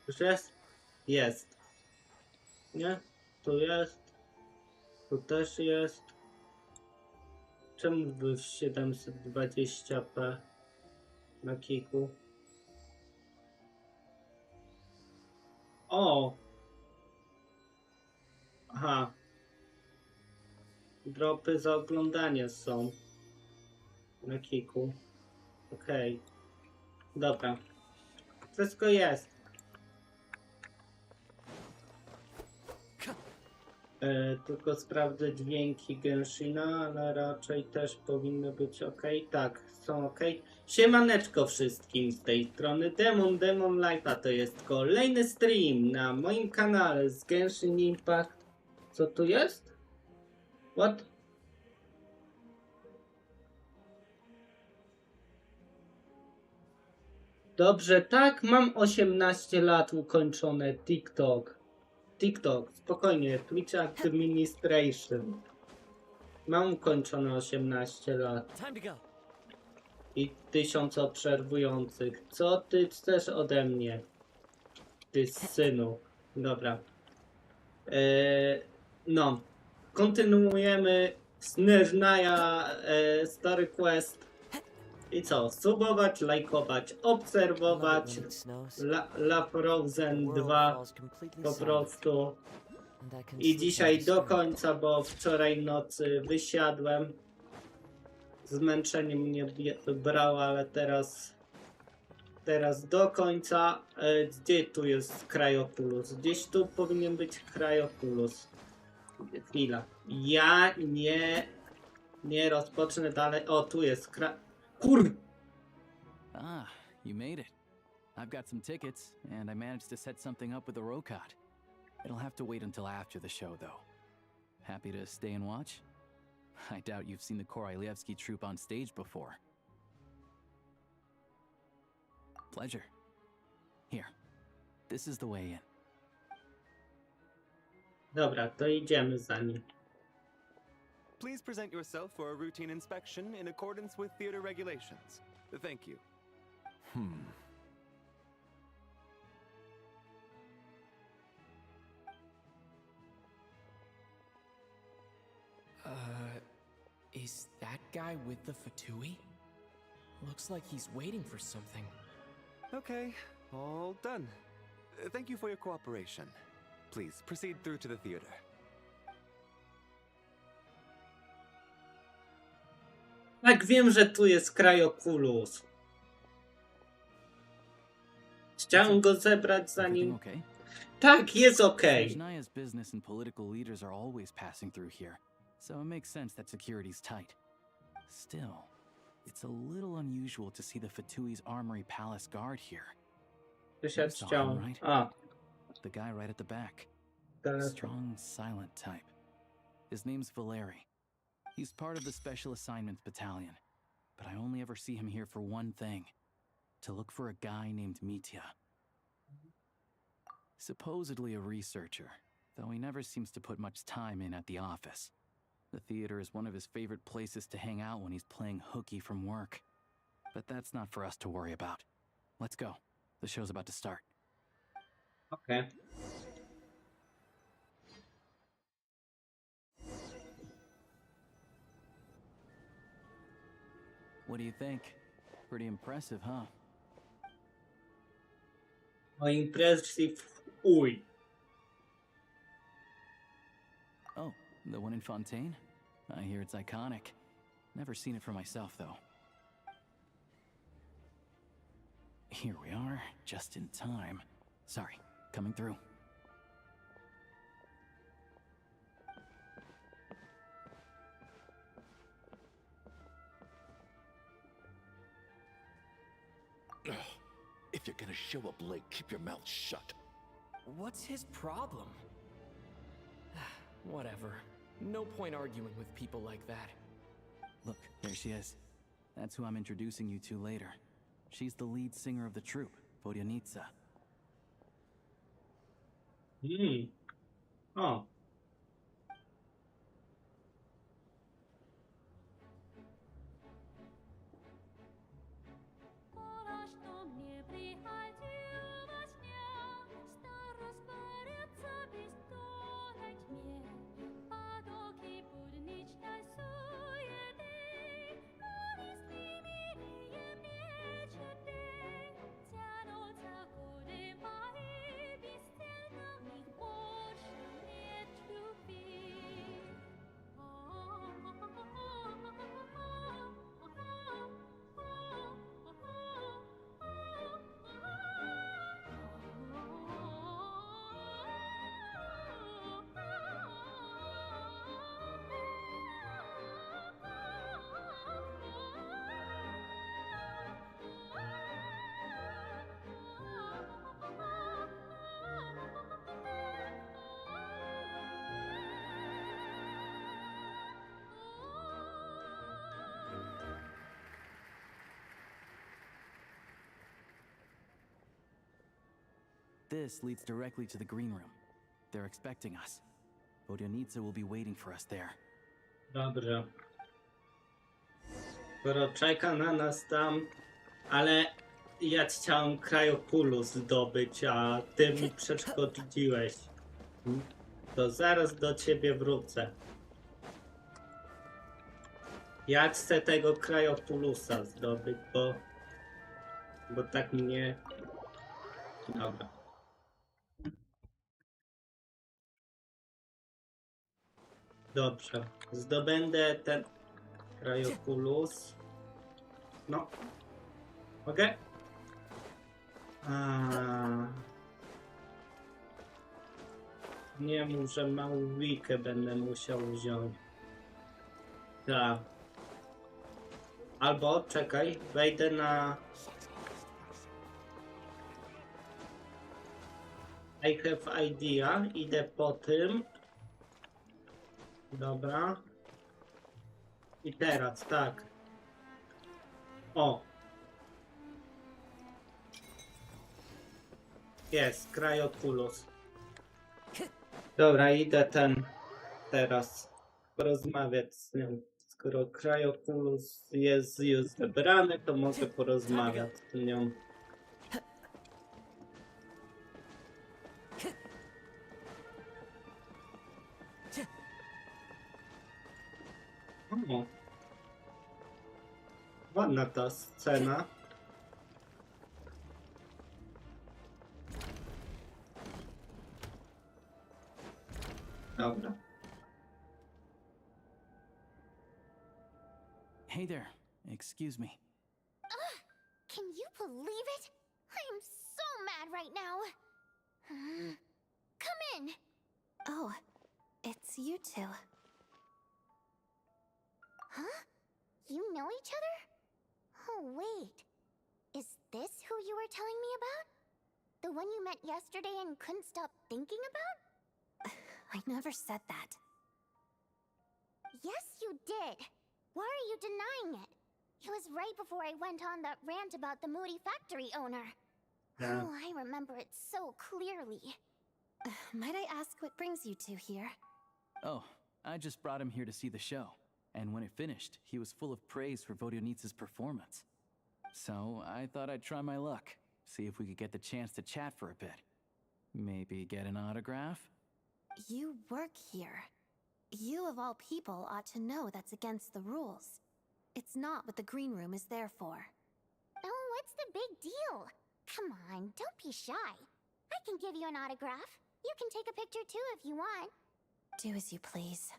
Już jest? Jest. Nie? Tu jest. Tu też jest. Czemu w 720p na kiku? O! Aha. Dropy za oglądanie są na kiku. Okej. Dobra. Wszystko jest. Tylko sprawdzę dźwięki Genshina, ale raczej też powinny być ok. Tak, są ok. Siemaneczko wszystkim z tej strony Demon Life, a to jest kolejny stream na moim kanale z Genshin Impact. Co tu jest? What? Dobrze, tak, mam 18 lat ukończone TikTok, spokojnie, Twitch Administration. Mam ukończone 18 lat. I 1000 obserwujących. Co ty chcesz ode mnie? Ty synu. Dobra. No. Kontynuujemy Sneznaja Story Quest. I co? Subować, lajkować, obserwować. La Frozen 2 po prostu. I dzisiaj do końca, bo wczoraj nocy wysiadłem. Zmęczenie mnie brało, ale teraz do końca. Gdzie tu jest Kryokulus? Gdzieś tu powinien być Kryokulus. Chwila. Ja nie rozpocznę dalej. O, tu jest Kur... Ah, you made it. I've got some tickets, and I managed to set something up with the Rokot. It'll have to wait until after the show, though. Happy to stay and watch? I doubt you've seen the Korolyevsky troupe on stage before. Pleasure. Here. This is the way in. Dobra, to idziemy za nim. Please present yourself for a routine inspection in accordance with theater regulations. Thank you. Is that guy with the Fatui? Looks like he's waiting for something. Okay, all done. Thank you for your cooperation. Please proceed through to the theater. Tak, wiem, że tu jest Kryokulus. Chciałem go zebrać zanim... Okay? Tak, jest okej. Snezhnaya's business and political leaders are always passing through here, so it makes sense that security's tight. Still, it's a little unusual to see the Fatui's Armory Palace guard here. Wysiadł Saw him, ściął. right? A, The guy right at the back. teraz... Strong, silent type. His name's Valeri. He's part of the Special Assignments Battalion, but I only ever see him here for one thing: to look for a guy named Mitya. Supposedly a researcher, though he never seems to put much time in at the office. The theater is one of his favorite places to hang out when he's playing hooky from work. But that's not for us to worry about. Let's go. The show's about to start. Okej. What do you think? Pretty impressive, huh? O impresji w uj. Oh, the one in Fontaine? I hear it's iconic. Never seen it for myself, though. Here we are, just in time. Sorry, coming through. If you're gonna show up late, keep your mouth shut. What's his problem? Whatever. No point arguing with people like that. Look, there she is. That's who I'm introducing you to later. She's the lead singer of the troupe, Vodyanitsa. O. this leads directly to the green room. They're expecting us. Vodionica will be waiting for us there. Dobrze. Skoro czeka na nas tam, ale ja chciałem krajopulu zdobyć, a ty mi przeszkodziłeś. To zaraz do ciebie wrócę. Ja chcę tego krajopulusa zdobyć, bo tak mnie... Dobra. Dobrze. Zdobędę ten krajopulus. No. Mogę? Nie mów, że małą wikę będę musiał wziąć. Tak. Albo, czekaj, wejdę na... I have idea. Idę po tym. Dobra. I teraz, tak. O. Jest, krajopulus. Dobra, idę teraz porozmawiać z nią. Skoro krajopulus jest już zebrany, to mogę porozmawiać z nią. O. Ładna ta scena. Dobra. Hey there. Excuse me. Can you believe it? I am so mad right now. Come in. Oh, it's you two. Huh? You know each other? Oh, wait. Is this who you were telling me about? The one you met yesterday and couldn't stop thinking about? I never said that. Yes, you did. Why are you denying it? It was right before I went on that rant about the moody factory owner. Yeah. Oh, I remember it so clearly. Might I ask what brings you two here? Oh, I just brought him here to see the show. And when it finished, he was full of praise for Vodionica's performance. So I thought I'd try my luck, see if we could get the chance to chat for a bit. Maybe get an autograph? You work here. You of all people ought to know that's against the rules. It's not what the green room is there for. Oh, what's the big deal? Come on, don't be shy. I can give you an autograph. You can take a picture too if you want. Do as you please.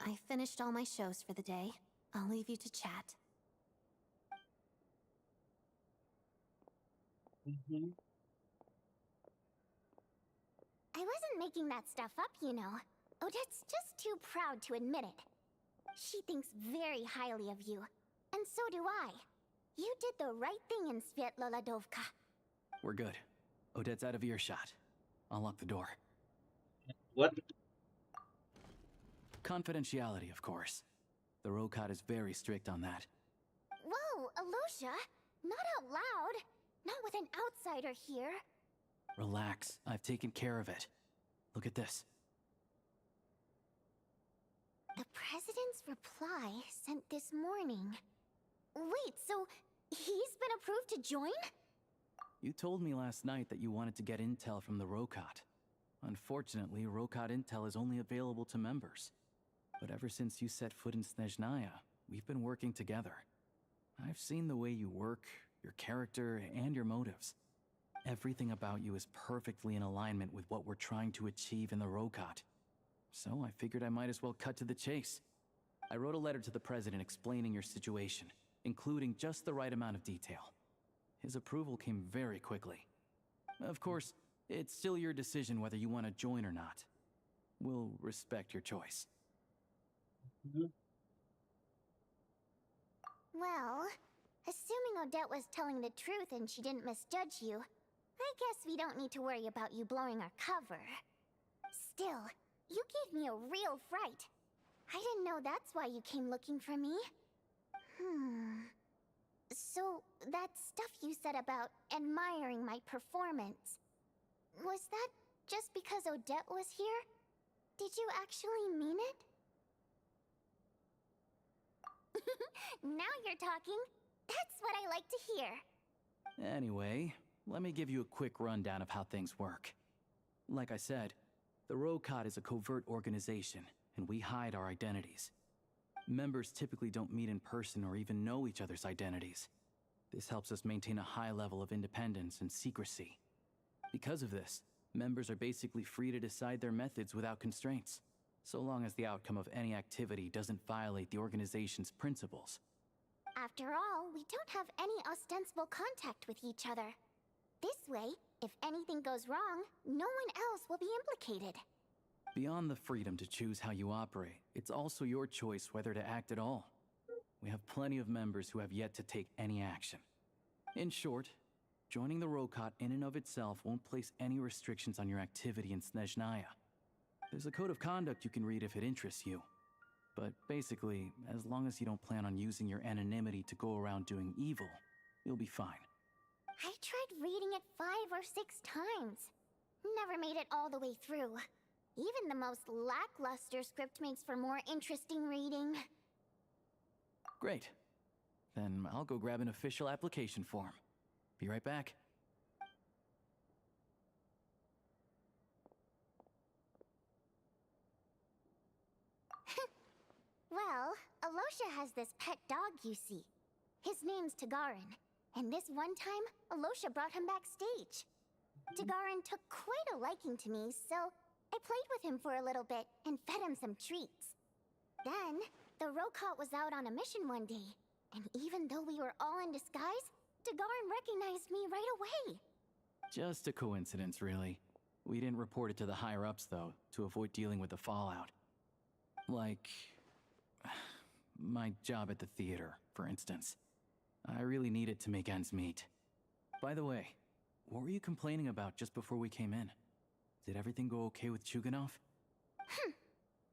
I finished all my shows for the day. I'll leave you to chat. I wasn't making that stuff up, you know. Odette's just too proud to admit it. She thinks very highly of you. And so do I. You did the right thing in Svietloladovka. We're good. Odette's out of earshot. I'll lock the door. What? Confidentiality, of course. The Rokot is very strict on that. Whoa, Alosha! Not out loud! Not with an outsider here. Relax, I've taken care of it. Look at this. The president's reply sent this morning. Wait, so he's been approved to join? You told me last night that you wanted to get intel from the Rokot. Unfortunately, Rokot intel is only available to members. But ever since you set foot in Snezhnaya, we've been working together. I've seen the way you work, your character, and your motives. Everything about you is perfectly in alignment with what we're trying to achieve in the Rokot. So I figured I might as well cut to the chase. I wrote a letter to the president explaining your situation, including just the right amount of detail. His approval came very quickly. Of course, it's still your decision whether you want to join or not. We'll respect your choice. Well, assuming Odette was telling the truth and she didn't misjudge you, I guess we don't need to worry about you blowing our cover. Still, you gave me a real fright. I didn't know that's why you came looking for me. So, that stuff you said about admiring my performance, was that just because Odette was here? Did you actually mean it? Now you're talking. That's what I like to hear. Anyway, let me give you a quick rundown of how things work. Like I said, the ROCOT is a covert organization, and we hide our identities. Members typically don't meet in person or even know each other's identities. This helps us maintain a high level of independence and secrecy. Because of this, members are basically free to decide their methods without constraints, so long as the outcome of any activity doesn't violate the organization's principles. After all, we don't have any ostensible contact with each other. This way, if anything goes wrong, no one else will be implicated. Beyond the freedom to choose how you operate, it's also your choice whether to act at all. We have plenty of members who have yet to take any action. In short, joining the ROCOT in and of itself won't place any restrictions on your activity in Snezhnaya. There's a code of conduct you can read if it interests you. But basically, as long as you don't plan on using your anonymity to go around doing evil, you'll be fine. I tried reading it 5 or 6 times. Never made it all the way through. Even the most lackluster script makes for more interesting reading. Great. Then I'll go grab an official application form. Be right back. Well, Alosha has this pet dog, you see. His name's Tagarin, and this one time, Alosha brought him backstage. Tagarin took quite a liking to me, so I played with him for a little bit and fed him some treats. Then, the ROCOT was out on a mission one day, and even though we were all in disguise, Tagarin recognized me right away. Just a coincidence, really. We didn't report it to the higher-ups, though, to avoid dealing with the fallout. Like my job at the theater, for instance. I really needed to make ends meet. By the way, what were you complaining about just before we came in? Did everything go okay with Chuganov?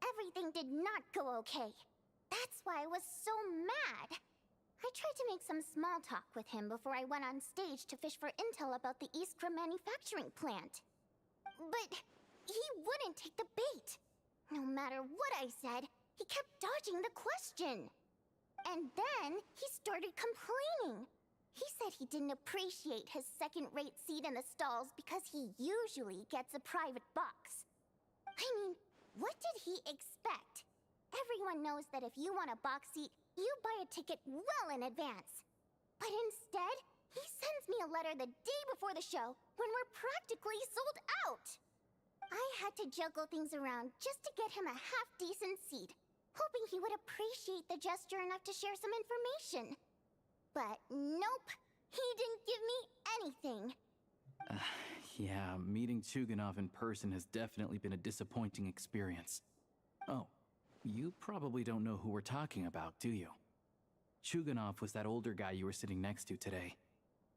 Everything did not go okay. That's why I was so mad. I tried to make some small talk with him before I went on stage to fish for intel about the Iskra manufacturing plant. But he wouldn't take the bait. No matter what I said, he kept dodging the question. And then he started complaining. He said he didn't appreciate his second-rate seat in the stalls because he usually gets a private box. I mean, what did he expect? Everyone knows that if you want a box seat, you buy a ticket well in advance. But instead, he sends me a letter the day before the show when we're practically sold out. I had to juggle things around just to get him a half-decent seat, hoping he would appreciate the gesture enough to share some information. But nope, he didn't give me anything. Yeah, meeting Chuganov in person has definitely been a disappointing experience. Oh, you probably don't know who we're talking about, do you? Chuganov was that older guy you were sitting next to today.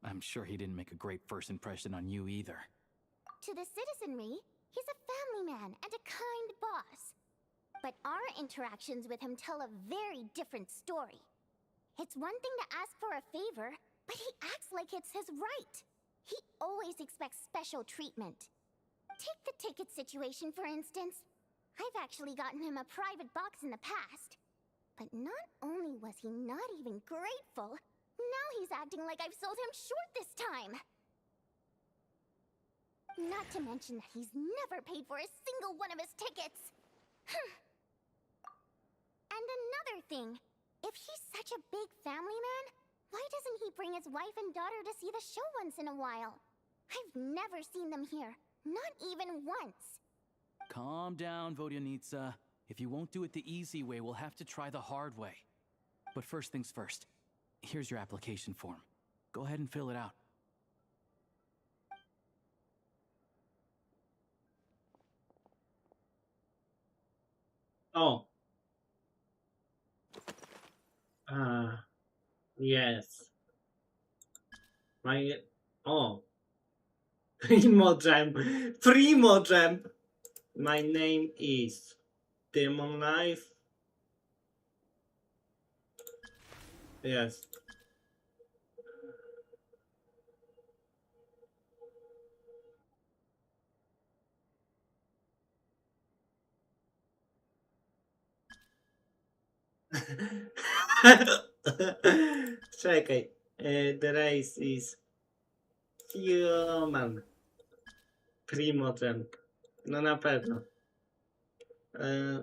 I'm sure he didn't make a great first impression on you either. To the citizenry, he's a family man and a kind boss. But our interactions with him tell a very different story. It's one thing to ask for a favor, but he acts like it's his right. He always expects special treatment. Take the ticket situation, for instance. I've actually gotten him a private box in the past. But not only was he not even grateful, now he's acting like I've sold him short this time. Not to mention that he's never paid for a single one of his tickets. And another thing, if he's such a big family man, why doesn't he bring his wife and daughter to see the show once in a while? I've never seen them here, not even once. Calm down, Vodyanitsa. If you won't do it the easy way, we'll have to try the hard way. But first things first. Here's your application form. Go ahead and fill it out. Oh. Yes. My... Oh. Primogem! My name is Demon Life. Yes. Czekaj. The race is human. Primogem. No na pewno. E,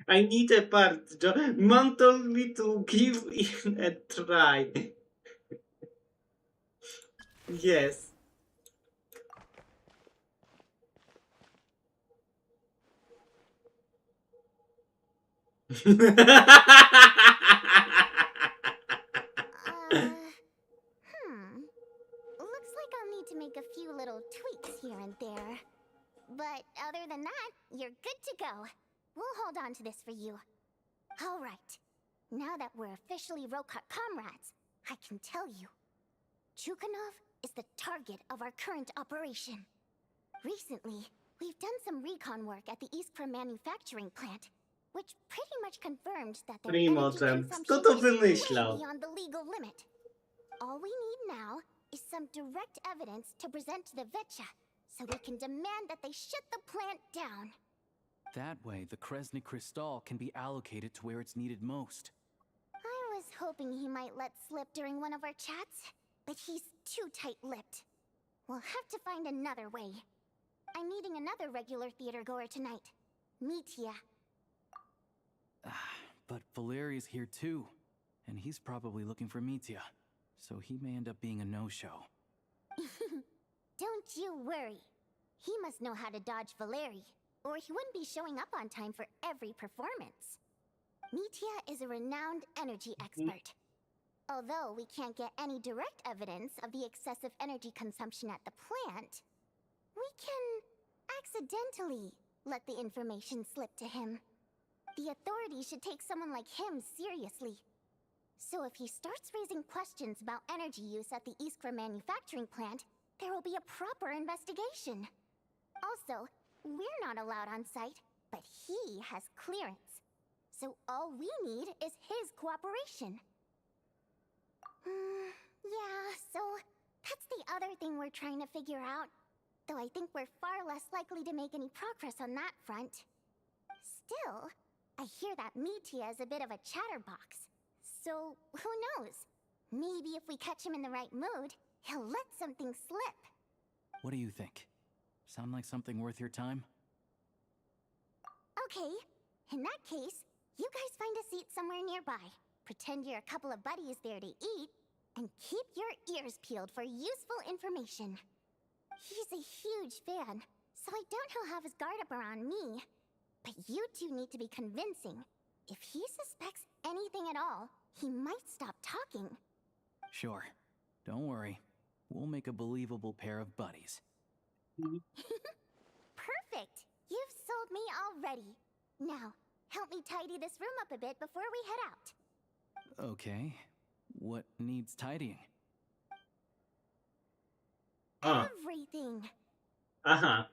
I need a part, John. Mom told me to give it a try. Yes. Looks like I'll need to make a few little tweaks here and there. But other than that, you're good to go. We'll hold on to this for you. All right. Now that we're officially Rokat comrades, I can tell you. Chukhanov is the target of our current operation. Recently, we've done some recon work at the Iskra manufacturing plant, which pretty much confirmed that their energy Primogem. Kto consumption to is way wymyślał? beyond the legal limit. All we need now is some direct evidence to present to the Vetcha, so we can demand that they shut the plant down. That way, the Krasny Crystal can be allocated to where it's needed most. I was hoping he might let slip during one of our chats, but he's too tight-lipped. We'll have to find another way. I'm meeting another regular theater goer tonight, Mitya. But Valeri's here too, and he's probably looking for Mitya, so he may end up being a no-show. Don't you worry. He must know how to dodge Valeri, or he wouldn't be showing up on time for every performance. Mitya is a renowned energy expert. Although we can't get any direct evidence of the excessive energy consumption at the plant, we can accidentally let the information slip to him. The authorities should take someone like him seriously. So if he starts raising questions about energy use at the Iskra manufacturing plant, there will be a proper investigation. Also, we're not allowed on site, but he has clearance. So all we need is his cooperation. Yeah, so that's the other thing we're trying to figure out. Though I think we're far less likely to make any progress on that front. Still, I hear that Mitya is a bit of a chatterbox. So, who knows? Maybe if we catch him in the right mood, he'll let something slip. What do you think? Sound like something worth your time? Okay, in that case, you guys find a seat somewhere nearby. Pretend you're a couple of buddies there to eat, and keep your ears peeled for useful information. He's a huge fan, so I doubt he'll have his guard up around me. But you two need to be convincing. If he suspects anything at all, he might stop talking. Sure. Don't worry. We'll make a believable pair of buddies. Perfect! You've sold me already. Now, help me tidy this room up a bit before we head out. Okay. What needs tidying? Everything! Aha.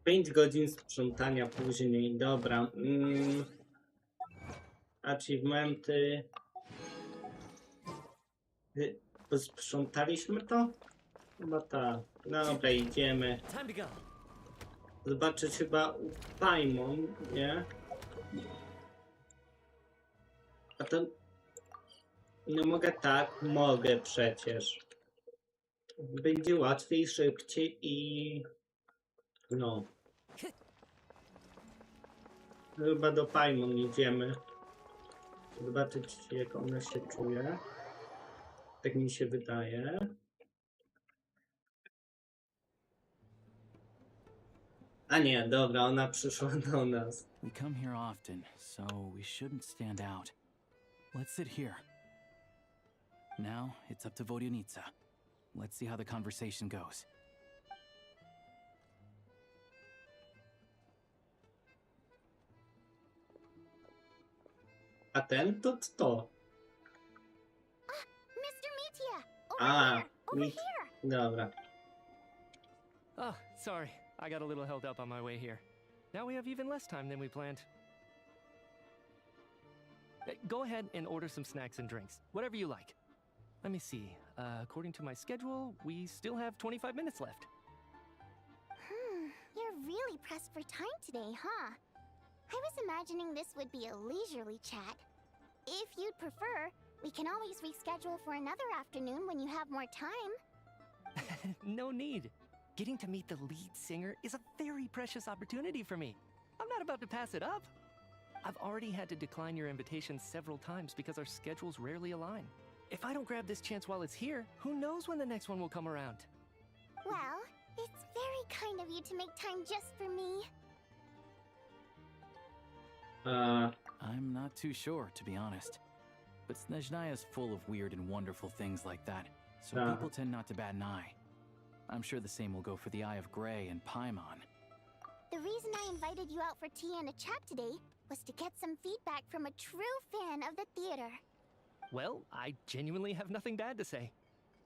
5 godzin sprzątania później. Dobra. Achievementy. Posprzątaliśmy to? Chyba tak. Dobra, idziemy. Zobaczyć chyba u Paimon, nie? A to... No mogę tak, mogę przecież. Będzie łatwiej, szybciej i... No. Chyba do Paimon idziemy. Zobaczyć jak ona się czuje. Tak mi się wydaje. A nie, dobra, ona przyszła do nas. We come here often, so we shouldn't stand out. Let's sit here. Now, it's up to Vodionica. Let's see how the conversation goes. A ten to kto? Mr. Mitya! A, Over mi... here! Dobra. Oh, sorry. I got a little held up on my way here. Now we have even less time than we planned. Go ahead and order some snacks and drinks, whatever you like. Let me see. According to my schedule, we still have 25 minutes left. You're really pressed for time today, huh? I was imagining this would be a leisurely chat. If you'd prefer, we can always reschedule for another afternoon when you have more time. No need. Getting to meet the lead singer is a very precious opportunity for me. I'm not about to pass it up. I've already had to decline your invitation several times because our schedules rarely align. If I don't grab this chance while it's here, who knows when the next one will come around? Well, it's very kind of you to make time just for me. I'm not too sure, to be honest. But Snezhnaya is full of weird and wonderful things like that, so people tend not to bat an eye. I'm sure the same will go for the Eye of GRZE and Paimon. The reason I invited you out for tea and a chat today was to get some feedback from a true fan of the theater. Well, I genuinely have nothing bad to say.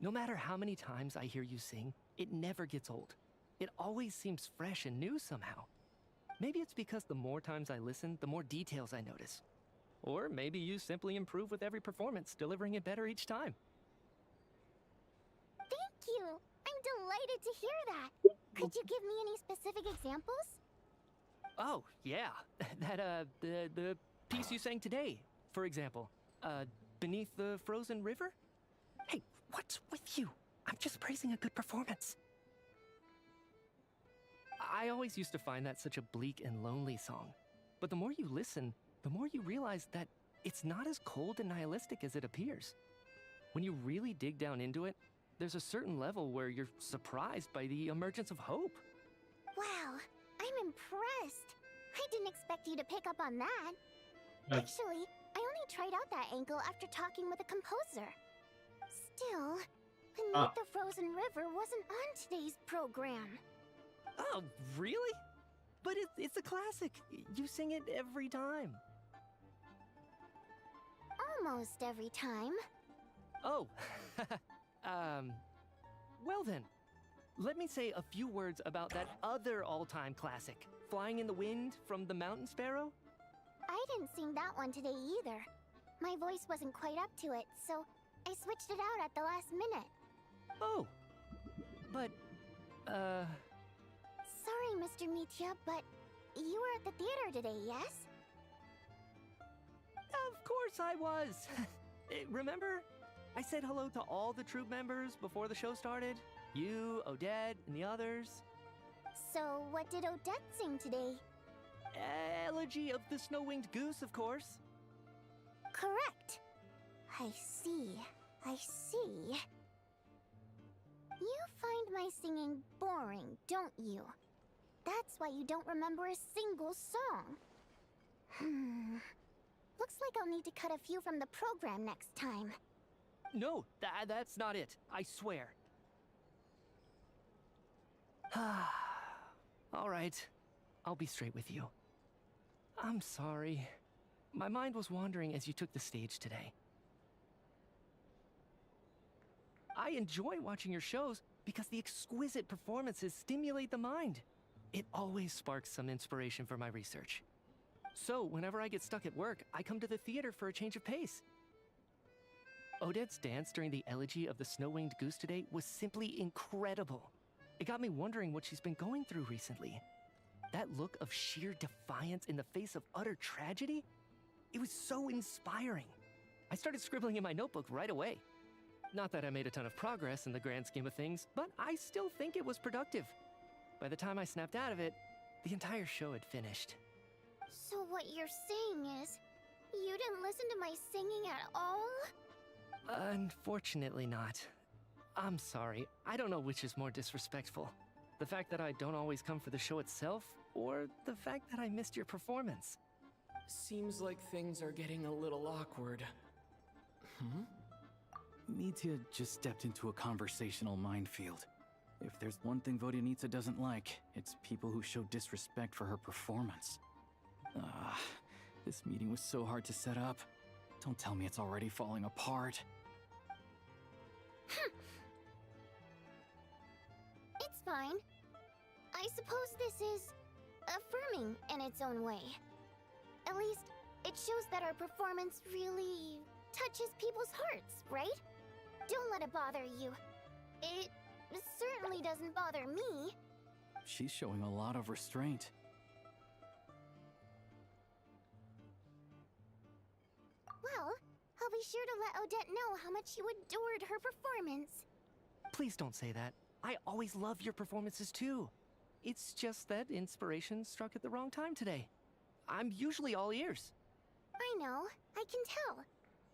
No matter how many times I hear you sing, it never gets old. It always seems fresh and new somehow. Maybe it's because the more times I listen, the more details I notice. Or maybe you simply improve with every performance, delivering it better each time. Thank you! I'm delighted to hear that! Could you give me any specific examples? Oh, yeah. The piece you sang today, for example. Beneath the Frozen River? Hey, what's with you? I'm just praising a good performance. I always used to find that such a bleak and lonely song. But the more you listen, the more you realize that it's not as cold and nihilistic as it appears. When you really dig down into it, there's a certain level where you're surprised by the emergence of hope. Wow, I'm impressed. I didn't expect you to pick up on that. Right. Actually, I only tried out that angle after talking with a composer. Still, Beneath the Frozen River wasn't on today's program. Oh, really? But it's a classic. You sing it every time. Almost every time. Oh, well then. Let me say a few words about that other all-time classic, Flying in the Wind from the Mountain Sparrow. I didn't sing that one today either. My voice wasn't quite up to it, so I switched it out at the last minute. Oh, but, Sorry, Mr. Mitya, but you were at the theater today, yes? Of course I was. Remember? I said hello to all the troupe members before the show started. You, Odette, and the others. So, what did Odette sing today? Elegy of the Snow-Winged Goose, of course. Correct. I see. I see. You find my singing boring, don't you? That's why you don't remember a single song. Looks like I'll need to cut a few from the program next time. No, that's not it. I swear. All right. I'll be straight with you. I'm sorry. My mind was wandering as you took the stage today. I enjoy watching your shows because the exquisite performances stimulate the mind. It always sparks some inspiration for my research. So, whenever I get stuck at work, I come to the theater for a change of pace. Odette's dance during the Elegy of the Snow-Winged Goose today was simply incredible. It got me wondering what she's been going through recently. That look of sheer defiance in the face of utter tragedy? It was so inspiring. I started scribbling in my notebook right away. Not that I made a ton of progress in the grand scheme of things, but I still think it was productive. By the time I snapped out of it, the entire show had finished. So what you're saying is, you didn't listen to my singing at all? Unfortunately not. I'm sorry, I don't know which is more disrespectful. The fact that I don't always come for the show itself, or the fact that I missed your performance. Seems like things are getting a little awkward. Mitya just stepped into a conversational minefield. If there's one thing Vodyanitsa doesn't like, it's people who show disrespect for her performance. This meeting was so hard to set up. Don't tell me it's already falling apart. fine. I suppose this is affirming in its own way. At least, it shows that our performance really touches people's hearts, right? Don't let it bother you. It certainly doesn't bother me. She's showing a lot of restraint. Well, I'll be sure to let Odette know how much you adored her performance. Please don't say that. I always love your performances too. It's just that inspiration struck at the wrong time today. I'm usually all ears. I know, I can tell.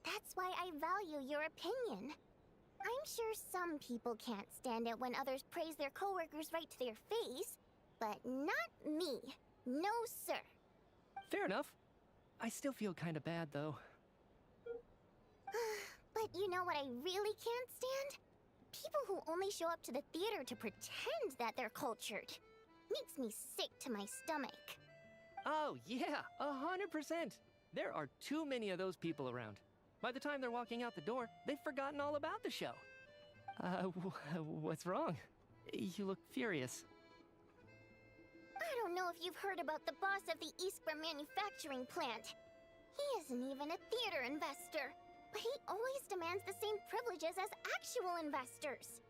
That's why I value your opinion. I'm sure some people can't stand it when others praise their coworkers right to their face, but not me. No, sir. Fair enough. I still feel kind of bad though. But you know what I really can't stand? People who only show up to the theater to pretend that they're cultured. Makes me sick to my stomach. Oh yeah, 100%. There are too many of those people around. By the time they're walking out the door, they've forgotten all about the show. What's wrong? You look furious. I don't know if you've heard about the boss of the Iskra manufacturing plant. He isn't even a theater investor, but he always demands the same privileges as actual investors.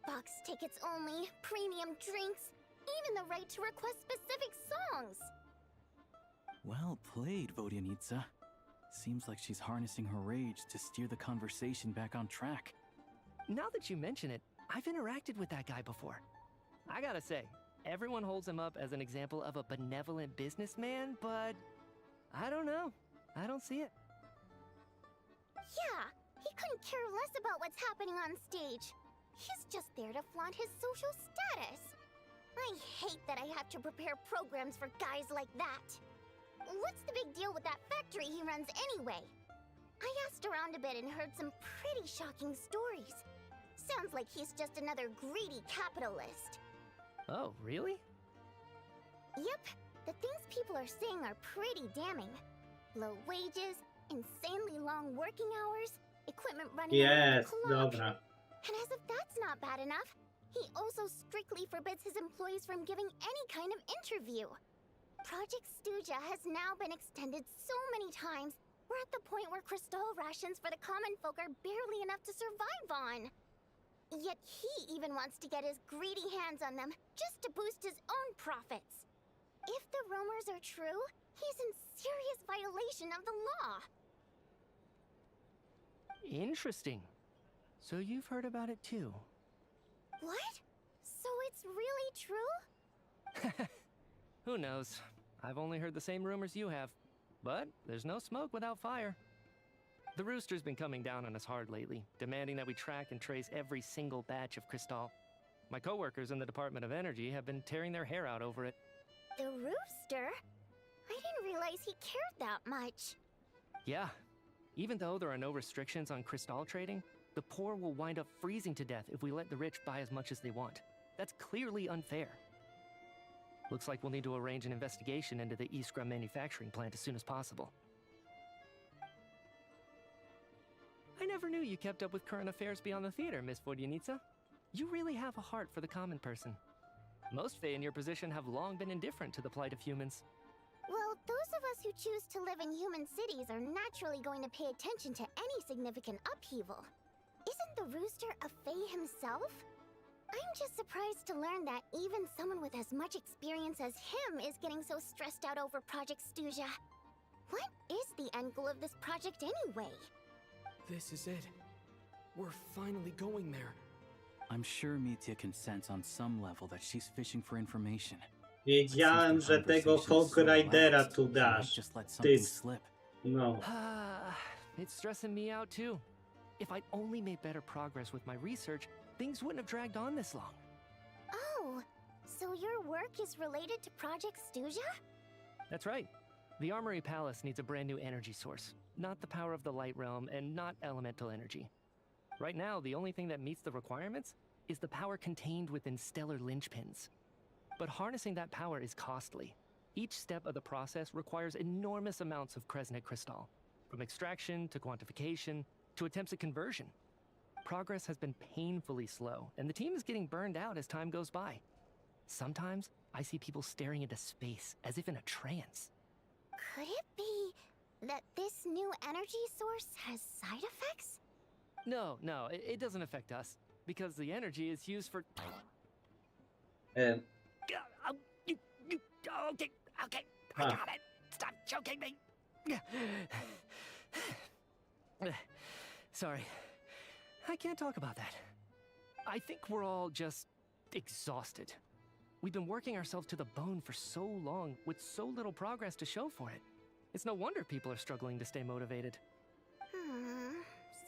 Box tickets only, premium drinks, even the right to request specific songs. Well played, Vodyanitsa. Seems like she's harnessing her rage to steer the conversation back on track. Now that you mention it, I've interacted with that guy before. I gotta say, everyone holds him up as an example of a benevolent businessman, but I don't know. I don't see it. Yeah, he couldn't care less about what's happening on stage. He's just there to flaunt his social status. I hate that I have to prepare programs for guys like that. What's the big deal with that factory he runs anyway? I asked around a bit and heard some pretty shocking stories. Sounds like he's just another greedy capitalist. Oh, really? Yep, the things people are saying are pretty damning. Low wages, insanely long working hours, equipment running around Jest, the clock. dobra. And as if that's not bad enough, he also strictly forbids his employees from giving any kind of interview. Project Stuja has now been extended so many times, we're at the point where crystal rations for the common folk are barely enough to survive on. Yet he even wants to get his greedy hands on them just to boost his own profits. If the rumors are true, he's in serious violation of the law. Interesting. So you've heard about it too. What? So it's really true? Who knows? I've only heard the same rumors you have. But there's no smoke without fire. The rooster's been coming down on us hard lately, demanding that we track and trace every single batch of crystal. My coworkers in the Department of Energy have been tearing their hair out over it. The rooster? I didn't realize he cared that much. Yeah. Even though there are no restrictions on crystal trading, the poor will wind up freezing to death if we let the rich buy as much as they want. That's clearly unfair. Looks like we'll need to arrange an investigation into the Iskra manufacturing plant as soon as possible. I never knew you kept up with current affairs beyond the theater, Miss Vodyanitsa. You really have a heart for the common person. Most Fae in your position have long been indifferent to the plight of humans. Well, those of us who choose to live in human cities are naturally going to pay attention to any significant upheaval. Isn't the rooster a Fae himself? I'm just surprised to learn that even someone with as much experience as him is getting so stressed out over Project Stuja. What is the end goal of this project anyway? This is it. We're finally going there. I'm sure Mitya can sense on some level that she's fishing for information. Wiedziałem, że tego Hawk Ridera tu She might dasz. just let Ty, something slip. no. It's stressing me out too. If I'd only made better progress with my research, things wouldn't have dragged on this long. Oh, so your work is related to Project Stuja? That's right. The Armory Palace needs a brand new energy source. Not the power of the Light Realm and not elemental energy. Right now, the only thing that meets the requirements is the power contained within stellar linchpins. But harnessing that power is costly. Each step of the process requires enormous amounts of Kresnet crystal, from extraction to quantification to attempts at conversion. progress has been painfully slow, and the team is getting burned out as time goes by. Sometimes, I see people staring into space as if in a trance. Could it be that this new energy source has side effects? No, it doesn't affect us, because the energy is used for... E, Okay, I Huh. got it. Stop choking me. Sorry, I can't talk about that. I think we're all just exhausted. We've been working ourselves to the bone for so long with so little progress to show for it. It's no wonder people are struggling to stay motivated.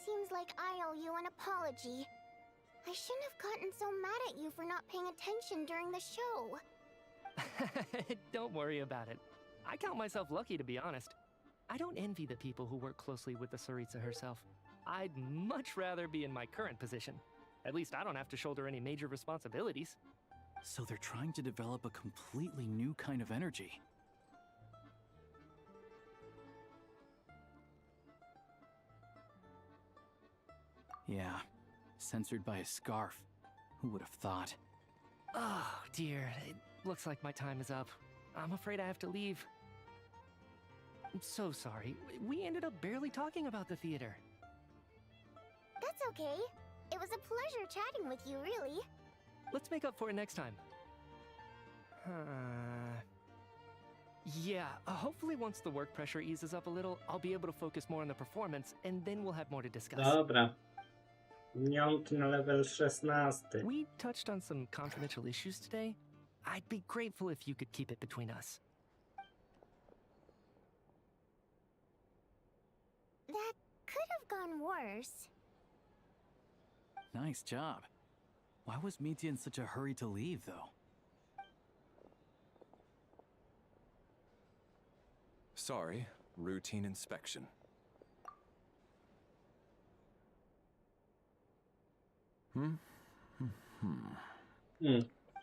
Seems like I owe you an apology. I shouldn't have gotten so mad at you for not paying attention during the show. Don't worry about it. I count myself lucky, to be honest. I don't envy the people who work closely with the Tsaritsa herself. I'd much rather be in my current position. At least I don't have to shoulder any major responsibilities. So they're trying to develop a completely new kind of energy. Yeah, censored by a scarf. Who would have thought? Oh, dear. It looks like my time is up. I'm afraid I have to leave. I'm so sorry. We ended up barely talking about the theater. That's okay. It was a pleasure chatting with you, really. Let's make up for it next time. Yeah, hopefully once the work pressure eases up a little, I'll be able to focus more on the performance, and then we'll have more to discuss. Dobra. Minionki na level 16. We touched on some confidential issues today. I'd be grateful if you could keep it between us. That could have gone worse. Nice job. Why was Mitya in such a hurry to leave, though? Sorry, routine inspection.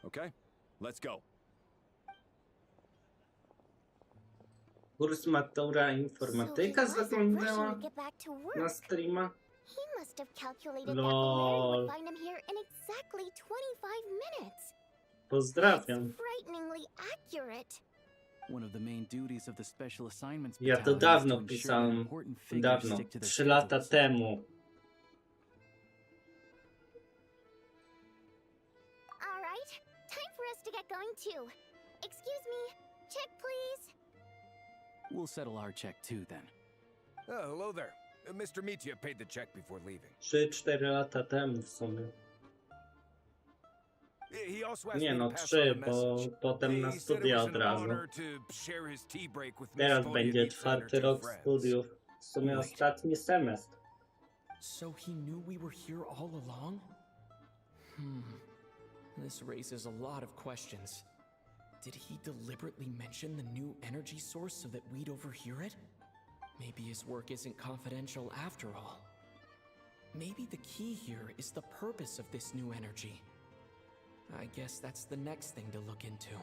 Okay, let's go. Kurs matura informatyka So he wasn't zaglądała rushing to get back to work. na streama. He must have calculated that Lol. Larry would find him here in exactly 25 minutes. Pozdrawiam. Frighteningly accurate. One of the main duties of the special assignments Ja to battalion is dawno to ensure that pisałem. important figures Dawno. stick to their 3 lata schedules. temu. All right, time for us to get going too. Excuse me, check please. We'll settle our check too then. Oh, hello there. Mr. Mitya paid the check before leaving. 3-4 lata temu w sumie. He also asked Nie me no, to pass 3, on a bo message. potem na He said it studia was od an razu. honor to share his tea break with Miss Teraz Fonia będzie Needs and her 4 two rok friends. studiów. W sumie Wait. ostatni semestr. So he knew we were here all along? This raises a lot of questions. Did he deliberately mention the new energy source so that we'd overhear it? Maybe his work isn't confidential after all. Maybe the key here is the purpose of this new energy. I guess that's the next thing to look into.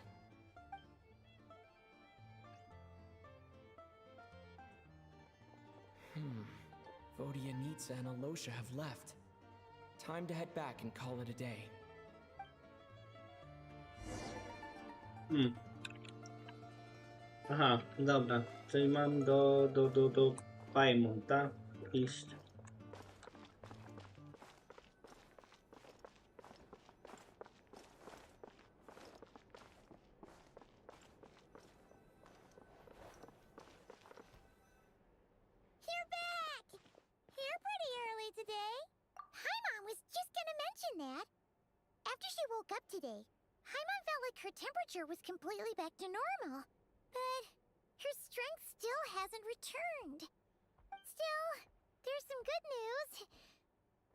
Vodyanitsa and Alosha have left. Time to head back and call it a day. Aha, dobra. Czyli mam do Pajmonta iść. You're back! Here pretty early today. Paimon was just gonna mention that. After she woke up today, Paimon felt like her temperature was completely back to normal. But her strength still hasn't returned. Still, there's some good news.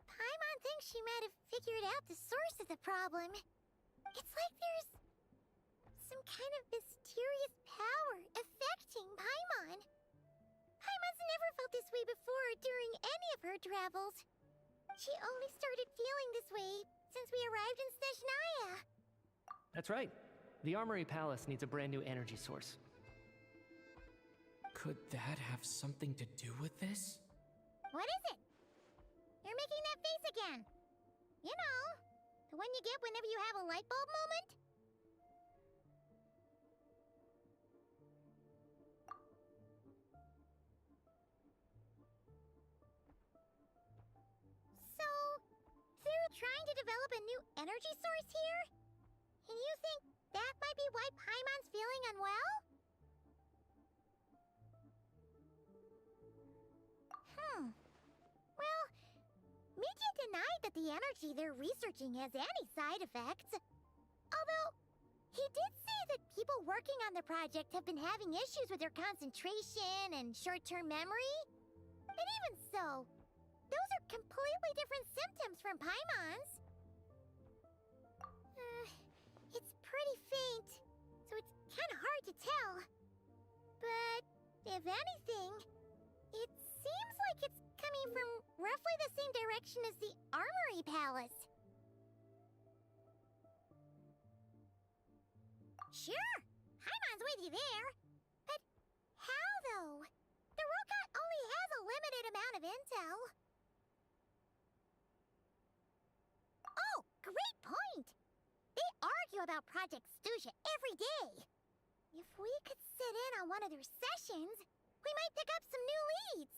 Paimon thinks she might have figured out the source of the problem. It's like there's some kind of mysterious power affecting Paimon. Paimon's never felt this way before during any of her travels. She only started feeling this way since we arrived in Snezhnaya. That's right. The Armory Palace needs a brand new energy source. Could that have something to do with this? What is it? You're making that face again. You know, the one you get whenever you have a light bulb moment? So, they're trying to develop a new energy source here? And you think that might be why Paimon's feeling unwell? Well, Mi'hyo denied that the energy they're researching has any side effects. Although, he did say that people working on the project have been having issues with their concentration and short-term memory. And even so, those are completely different symptoms from Paimon's. It's pretty faint, so it's kind of hard to tell. But, if anything, it seems like it's coming from roughly the same direction as the Armory Palace. Sure, Paimon's with you there. But how, though? The Rokot only has a limited amount of intel. Oh, great point! They argue about Project Stuja every day. If we could sit in on one of their sessions, we might pick up some new leads.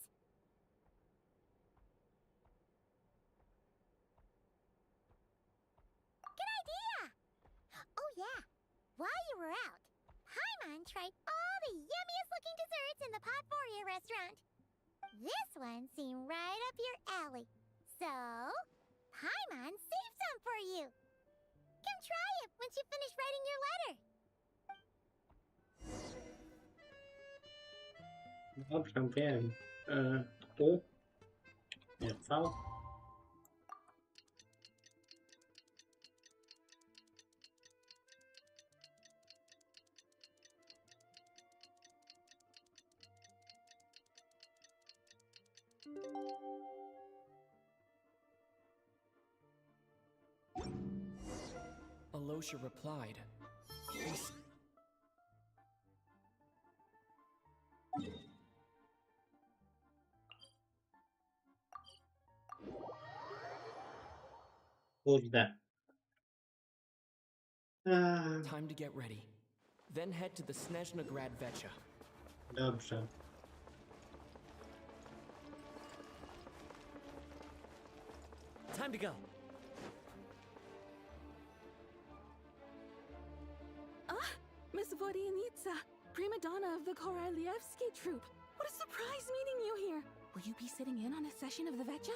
Good idea! Oh yeah, while you were out, Paimon tried all the yummiest looking desserts in the Potpourri restaurant. This one seemed right up your alley. So, Paimon saved some for you. Come try it once you finish writing your letter. Dobrze, wiem. Tu? Nie, co? Alosha replied. Kurde. Time to get ready. Then head to the Snezhnograd Vecha. Dobrze. Time to go. Miss Vodyanitsa, prima donna of the Korolievsky troupe. What a surprise meeting you here. Will you be sitting in on a session of the Vecha?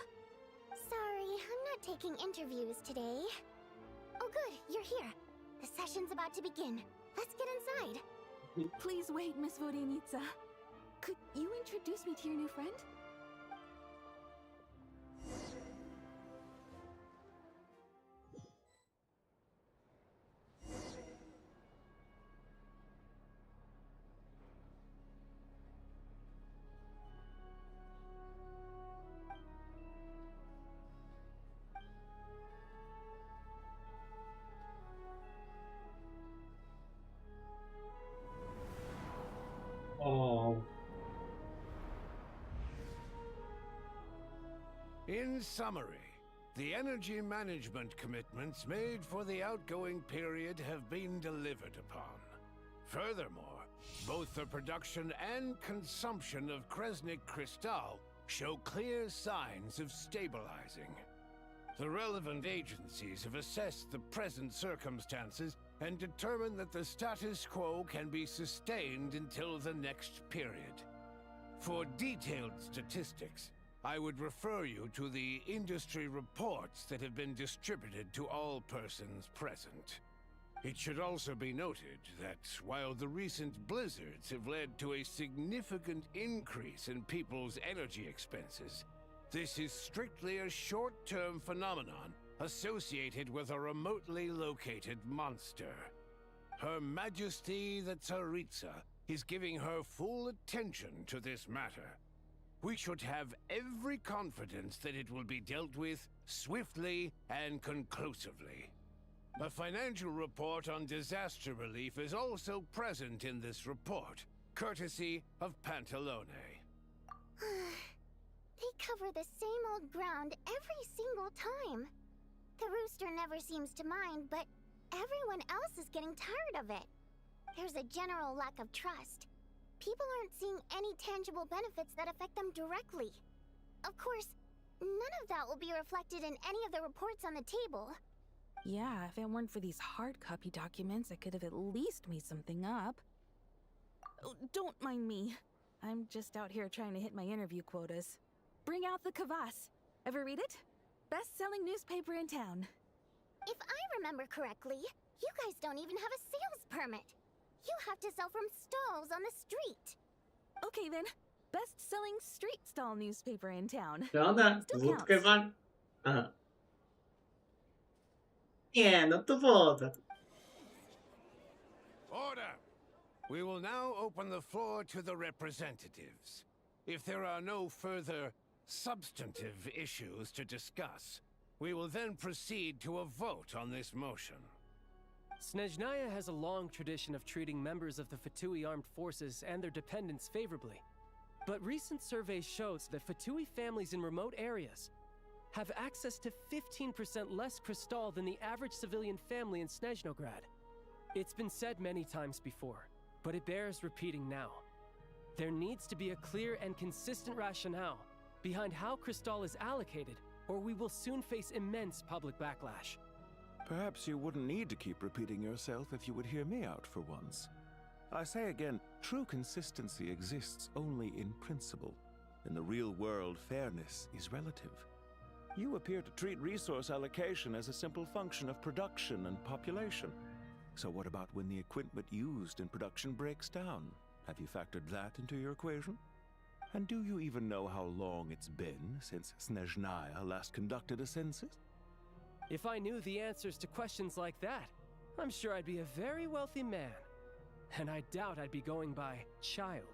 Sorry, I'm not taking interviews today. Oh good, you're here. The session's about to begin. Let's get inside. Please wait, Miss Vodyanitsa. Could you introduce me to your new friend? O, In summary, the energy management commitments made for the outgoing period have been delivered upon. Furthermore, both the production and consumption of Kresnik Crystal show clear signs of stabilizing. The relevant agencies have assessed the present circumstances and determined that the status quo can be sustained until the next period. For detailed statistics, I would refer you to the industry reports that have been distributed to all persons present. It should also be noted that while the recent blizzards have led to a significant increase in people's energy expenses, this is strictly a short-term phenomenon associated with a remotely located monster. Her Majesty the Tsaritsa is giving her full attention to this matter. We should have every confidence that it will be dealt with swiftly and conclusively. A financial report on disaster relief is also present in this report, courtesy of Pantalone. They cover the same old ground every single time. The rooster never seems to mind, but everyone else is getting tired of it. There's a general lack of trust. People aren't seeing any tangible benefits that affect them directly. Of course, none of that will be reflected in any of the reports on the table. Yeah, if it weren't for these hard copy documents, I could have at least made something up. Oh, don't mind me. I'm just out here trying to hit my interview quotas. Bring out the kvass. Ever read it? Best-selling newspaper in town. If I remember correctly, you guys don't even have a sales permit. You have to sell from stalls on the street. Okay then, best-selling street stall newspaper in town. Prawda? Still Wódkę counts. wam... Aha. Nie, no to woda. Order! We will now open the floor to the representatives. If there are no further substantive issues to discuss, we will then proceed to a vote on this motion. Snezhnaya has a long tradition of treating members of the Fatui armed forces and their dependents favorably. But recent surveys shows that Fatui families in remote areas have access to 15% less crystal than the average civilian family in Snezhnograd. It's been said many times before, but it bears repeating now. There needs to be a clear and consistent rationale behind how crystal is allocated, or we will soon face immense public backlash. Perhaps you wouldn't need to keep repeating yourself if you would hear me out for once. I say again, true consistency exists only in principle. In the real world, fairness is relative. You appear to treat resource allocation as a simple function of production and population. So what about when the equipment used in production breaks down? Have you factored that into your equation? And do you even know how long it's been since Snezhnaya last conducted a census? If I knew the answers to questions like that, I'm sure I'd be a very wealthy man. And I doubt I'd be going by child.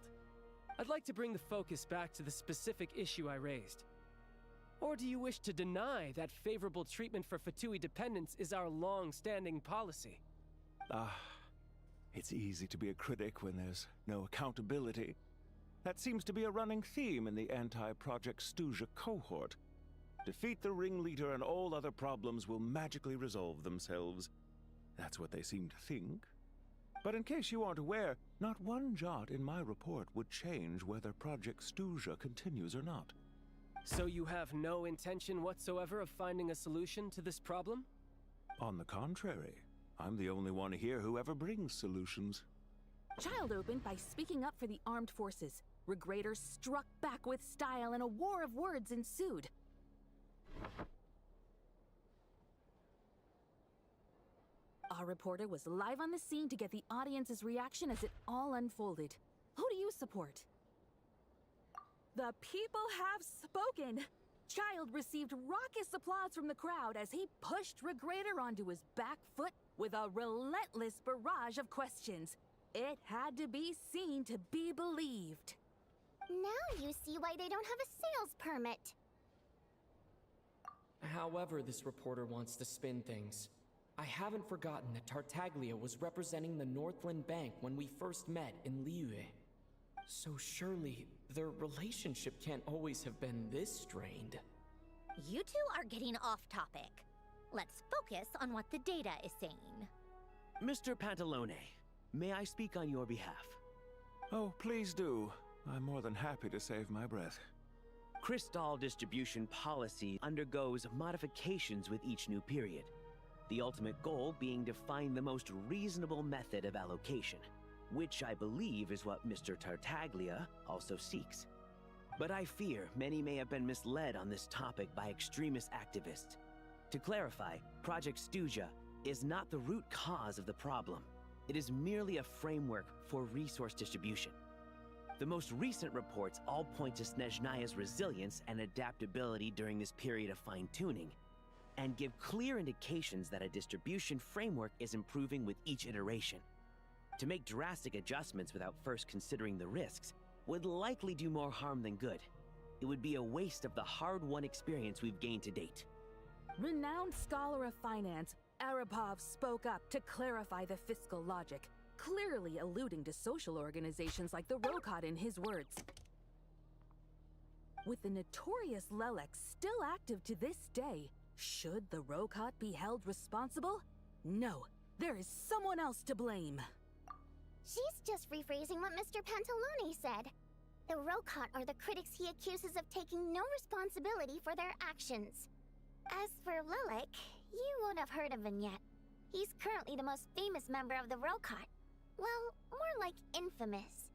I'd like to bring the focus back to the specific issue I raised. Or do you wish to deny that favorable treatment for Fatui dependents is our long-standing policy? It's easy to be a critic when there's no accountability. That seems to be a running theme in the anti-Project Stuja cohort. Defeat the ringleader and all other problems will magically resolve themselves. That's what they seem to think. But in case you aren't aware, not one jot in my report would change whether Project Stuja continues or not. So you have no intention whatsoever of finding a solution to this problem? On the contrary, I'm the only one here who ever brings solutions. Child opened by speaking up for the armed forces. Regrator struck back with style and a war of words ensued. Our reporter was live on the scene to get the audience's reaction as it all unfolded. Who do you support? The people have spoken! Child received raucous applause from the crowd as he pushed Regrator onto his back foot with a relentless barrage of questions. It had to be seen to be believed. Now you see why they don't have a sales permit. However this reporter wants to spin things, I haven't forgotten that Tartaglia was representing the Northland Bank when we first met in Liyue. So surely, their relationship can't always have been this strained. You two are getting off topic. Let's focus on what the data is saying. Mr. Pantalone, may I speak on your behalf? Oh, please do. I'm more than happy to save my breath. Crystal distribution policy undergoes modifications with each new period. The ultimate goal being to find the most reasonable method of allocation, which I believe is what Mr. Tartaglia also seeks. But I fear many may have been misled on this topic by extremist activists. To clarify, Project Stuja is not the root cause of the problem. It is merely a framework for resource distribution. The most recent reports all point to Snezhnaya's resilience and adaptability during this period of fine-tuning, and give clear indications that a distribution framework is improving with each iteration. To make drastic adjustments without first considering the risks would likely do more harm than good. It would be a waste of the hard-won experience we've gained to date. Renowned scholar of finance, Arapov spoke up to clarify the fiscal logic, clearly alluding to social organizations like the Rokot in his words. With the notorious Lelek still active to this day, Should the Rokot be held responsible? No, there is someone else to blame. She's just rephrasing what Mr. Pantalone said. The Rokot are the critics he accuses of taking no responsibility for their actions. As for Lilac, you won't have heard of him yet. He's currently the most famous member of the Rokot. Well, more like infamous.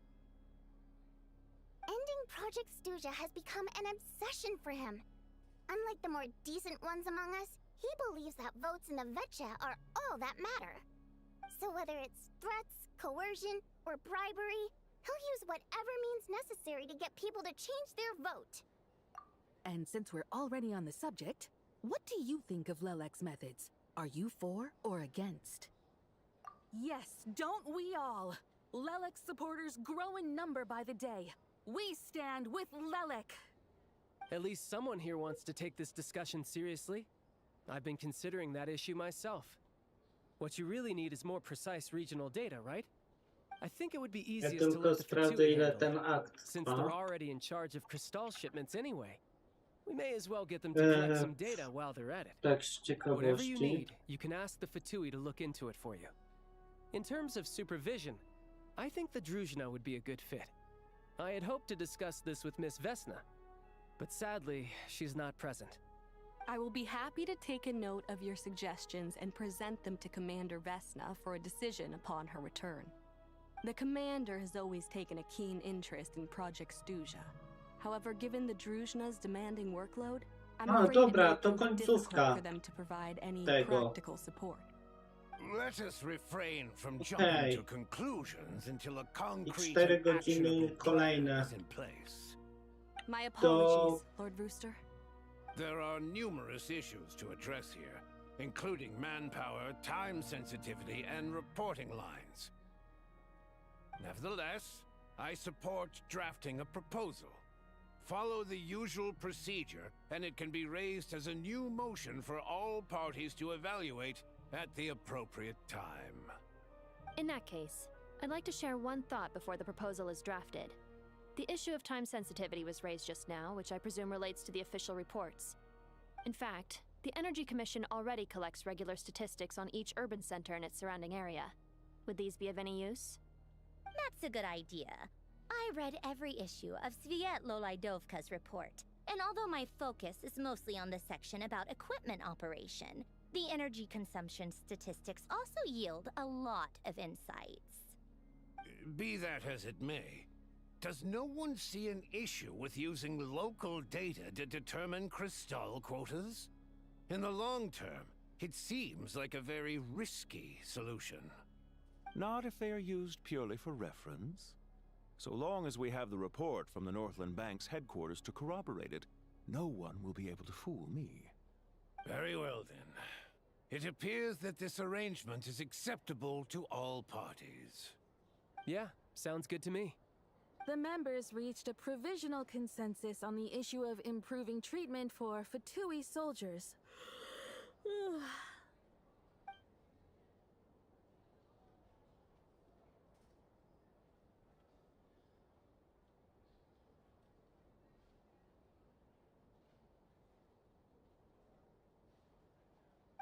Ending Project Stuja has become an obsession for him. Unlike the more decent ones among us, he believes that votes in the Vetcha are all that matter. So whether it's threats, coercion, or bribery, he'll use whatever means necessary to get people to change their vote. And since we're already on the subject, what do you think of Lelek's methods? Are you for or against? Yes, don't we all? Lelek's supporters grow in number by the day. We stand with Lelek. At least someone here wants to take this discussion seriously. I've been considering that issue myself. What you really need is more precise regional data, right? I think it would be Ja easiest to tylko let the sprawdzę, Fatui ile handle ten it, akt since trwa. they're already in charge of crystal shipments anyway. We may as well get them to collect some data while they're at it. Tak z Whatever you ciekawości. need, you can ask the Fatui to look into it for you. In terms of supervision, I think the Druzhna would be a good fit. I had hoped to discuss this with Miss Vesna, but sadly, she's not present. I will be happy to take a note of your suggestions and present them to Commander Vesna for a decision upon her return. The Commander has always taken a keen interest in Project Stuja. However, given the Druzhna's demanding workload, I'm afraid dobra, it to may prove końcówka difficult for them to provide any tego. practical support. Let us refrain from jumping to conclusions until a I concrete 4 and godziny actionable kolejne. plan is in place. My apologies, Lord Rooster. There are numerous issues to address here, including manpower, time sensitivity, and reporting lines. Nevertheless, I support drafting a proposal. Follow the usual procedure, and it can be raised as a new motion for all parties to evaluate at the appropriate time. In that case, I'd like to share one thought before the proposal is drafted. The issue of time sensitivity was raised just now, which I presume relates to the official reports. In fact, the Energy Commission already collects regular statistics on each urban center and its surrounding area. Would these be of any use? That's a good idea. I read every issue of Sviet Lolaidovka's report, and although my focus is mostly on the section about equipment operation, the energy consumption statistics also yield a lot of insights. Be that as it may, does no one see an issue with using local data to determine crystal quotas? In the long term, it seems like a very risky solution. Not if they are used purely for reference. So long as we have the report from the Northland Bank's headquarters to corroborate it, no one will be able to fool me. Very well then. It appears that this arrangement is acceptable to all parties. Yeah, sounds good to me. The members reached a provisional consensus on the issue of improving treatment for Fatui soldiers.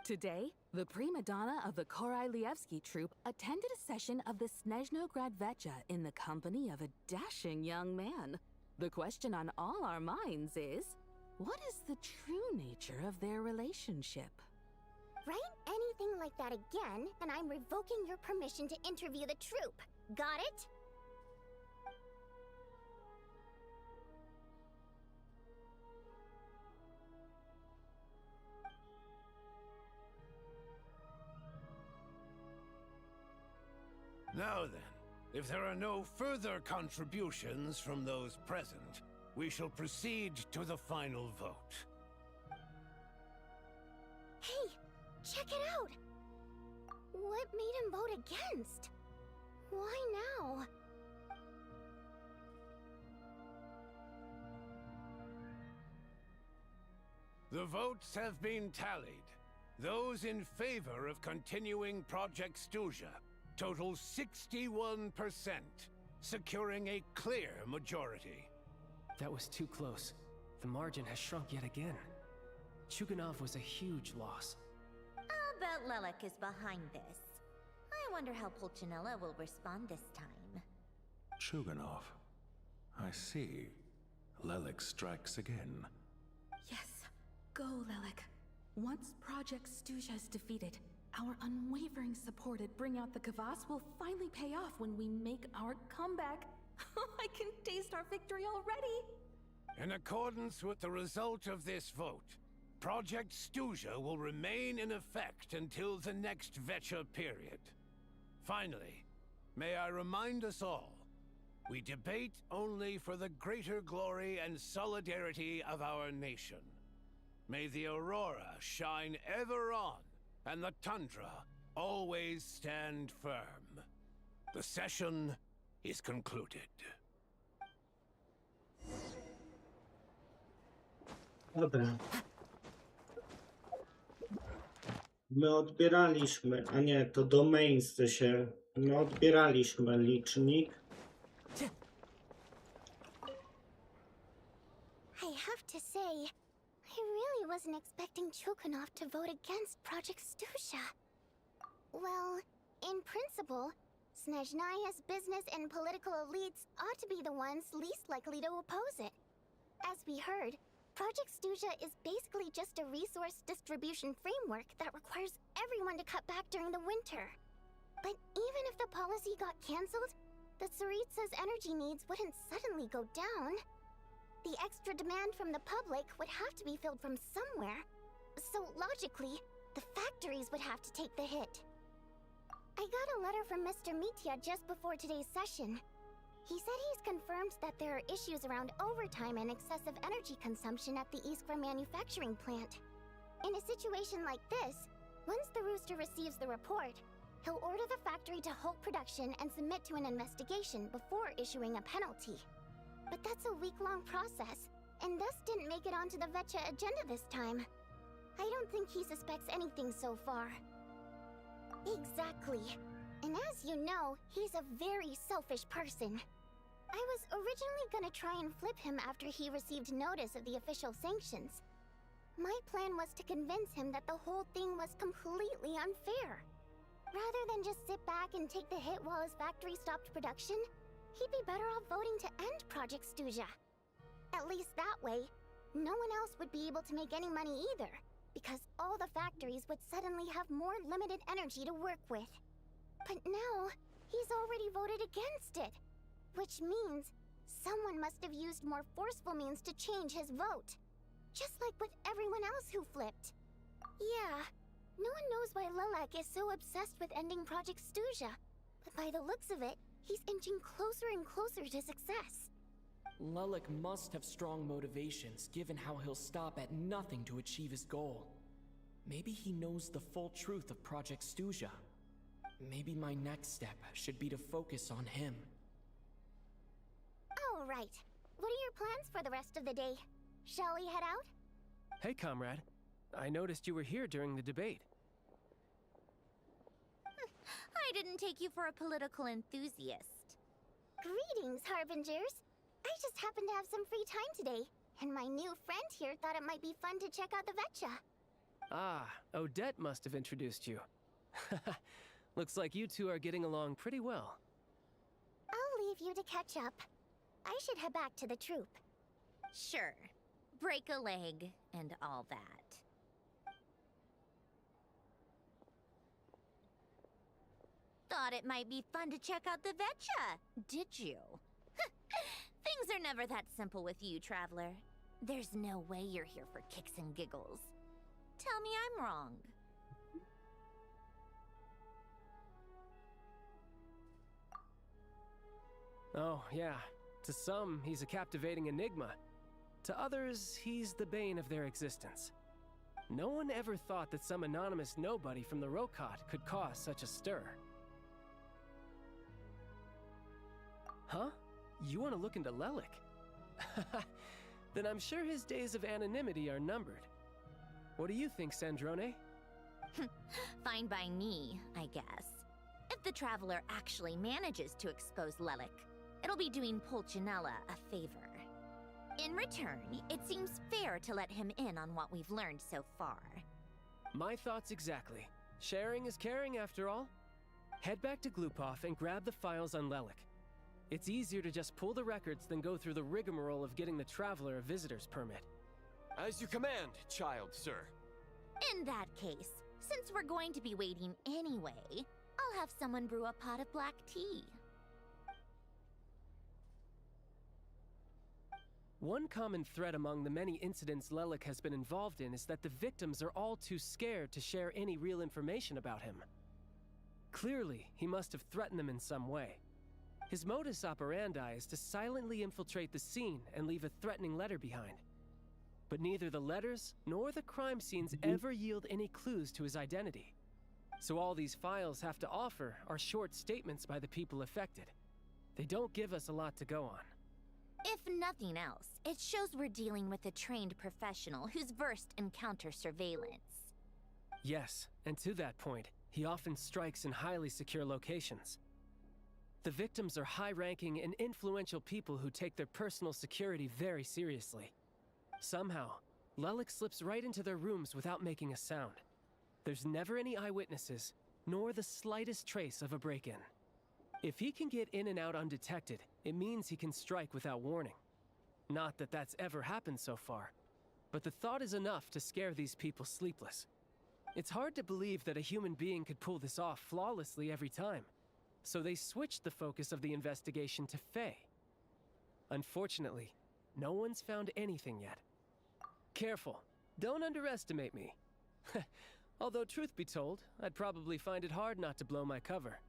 Today, the prima donna of the Korailievsky troupe attended a session of the Snezhnograd Vetcha in the company of a dashing young man. The question on all our minds is, what is the true nature of their relationship? Write anything like that again, and I'm revoking your permission to interview the troupe. Got it? Now then, if there are no further contributions from those present, we shall proceed to the final vote. Hey, check it out! What made him vote against? Why now? The votes have been tallied. Those in favor of continuing Project Stuja total 61%, securing a clear majority. That was too close. The margin has shrunk yet again. Chuganov was a huge loss. I'll bet Lelek is behind this. I wonder how Pulcinella will respond this time. Chuganov. I see. Lelek strikes again. Yes, go, Lelek. Once Project Stuzha is defeated, our unwavering support at Bring Out the Kvass will finally pay off when we make our comeback. I can taste our victory already! In accordance with the result of this vote, Project Stuzha will remain in effect until the next Vecha period. Finally, may I remind us all, we debate only for the greater glory and solidarity of our nation. May the aurora shine ever on, and the tundra always stand firm. The session is concluded. Dobra. My odbieraliśmy, a nie, to domains się. My odbieraliśmy licznik. I have to say, I really wasn't expecting Chuganov to vote against Project Stuzha. Well, in principle, Snezhnaya's business and political elites ought to be the ones least likely to oppose it. As we heard, Project Stuzha is basically just a resource distribution framework that requires everyone to cut back during the winter. But even if the policy got cancelled, the Tsaritsa's energy needs wouldn't suddenly go down. The extra demand from the public would have to be filled from somewhere. So logically, the factories would have to take the hit. I got a letter from Mr. Mitya just before today's session. He said he's confirmed that there are issues around overtime and excessive energy consumption at the Iskra manufacturing plant. In a situation like this, once the Rooster receives the report, he'll order the factory to halt production and submit to an investigation before issuing a penalty. But that's a week-long process, and thus didn't make it onto the Vecha agenda this time. I don't think he suspects anything so far. Exactly. And as you know, he's a very selfish person. I was originally gonna try and flip him after he received notice of the official sanctions. My plan was to convince him that the whole thing was completely unfair. Rather than just sit back and take the hit while his factory stopped production, he'd be better off voting to end Project Stuzha. At least that way, no one else would be able to make any money either, because all the factories would suddenly have more limited energy to work with. But now, he's already voted against it, which means someone must have used more forceful means to change his vote. Just like with everyone else who flipped. Yeah, no one knows why Lelek is so obsessed with ending Project Stuzha, but by the looks of it, he's inching closer and closer to success. Lelek must have strong motivations, given how he'll stop at nothing to achieve his goal. Maybe he knows the full truth of Project Stuzha. Maybe my next step should be to focus on him. All right. What are your plans for the rest of the day? Shall we head out? Hey, comrade. I noticed you were here during the debate. I didn't take you for a political enthusiast. Greetings, Harbingers. I just happened to have some free time today, and my new friend here thought it might be fun to check out the Vecha. Ah, Odette must have introduced you. Looks like you two are getting along pretty well. I'll leave you to catch up. I should head back to the troop. Sure. Break a leg and all that. Thought it might be fun to check out the Vecha, did you? Things are never that simple with you, Traveler. There's no way you're here for kicks and giggles. Tell me I'm wrong. Oh, yeah. To some, he's a captivating enigma. To others, he's the bane of their existence. No one ever thought that some anonymous nobody from the Rokot could cause such a stir. Huh? You want to look into Lelek? Then I'm sure his days of anonymity are numbered. What do you think, Sandrone? Fine by me, I guess. If the Traveler actually manages to expose Lelek, it'll be doing Pulcinella a favor. In return, it seems fair to let him in on what we've learned so far. My thoughts exactly. Sharing is caring, after all. Head back to Glupov and grab the files on Lelik. It's easier to just pull the records than go through the rigmarole of getting the Traveler a visitor's permit. As you command, child, sir. In that case, since we're going to be waiting anyway, I'll have someone brew a pot of black tea. One common thread among the many incidents Lelik has been involved in is that the victims are all too scared to share any real information about him. Clearly, he must have threatened them in some way. His modus operandi is to silently infiltrate the scene and leave a threatening letter behind. But neither the letters nor the crime scenes ever yield any clues to his identity. So all these files have to offer are short statements by the people affected. They don't give us a lot to go on. If nothing else, it shows we're dealing with a trained professional who's versed in counter-surveillance. Yes, and to that point, he often strikes in highly secure locations. The victims are high-ranking and influential people who take their personal security very seriously. Somehow, Lelik slips right into their rooms without making a sound. There's never any eyewitnesses, nor the slightest trace of a break-in. If he can get in and out undetected, it means he can strike without warning. Not that that's ever happened so far, but the thought is enough to scare these people sleepless. It's hard to believe that a human being could pull this off flawlessly every time, so they switched the focus of the investigation to Faye. Unfortunately, no one's found anything yet. Careful, don't underestimate me. Although truth be told, I'd probably find it hard not to blow my cover.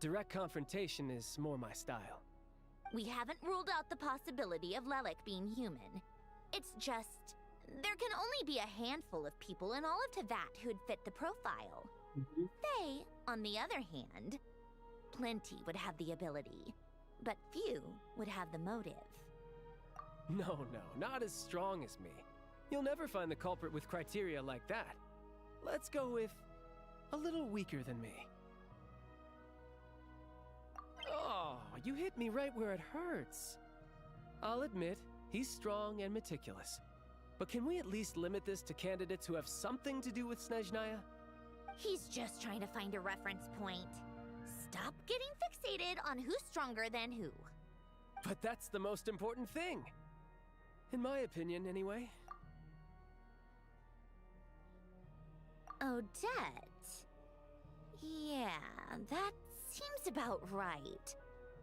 Direct confrontation is more my style. We haven't ruled out the possibility of Lelik being human. It's just, there can only be a handful of people in all of Teyvat who'd fit the profile. Faye, on the other hand, plenty would have the ability, but few would have the motive. No, not as strong as me. You'll never find the culprit with criteria like that. Let's go with a little weaker than me. Oh, you hit me right where it hurts. I'll admit, he's strong and meticulous. But can we at least limit this to candidates who have something to do with Snezhnaya? He's just trying to find a reference point. Stop getting fixated on who's stronger than who. But that's the most important thing. In my opinion, anyway. Odette. Yeah, that seems about right.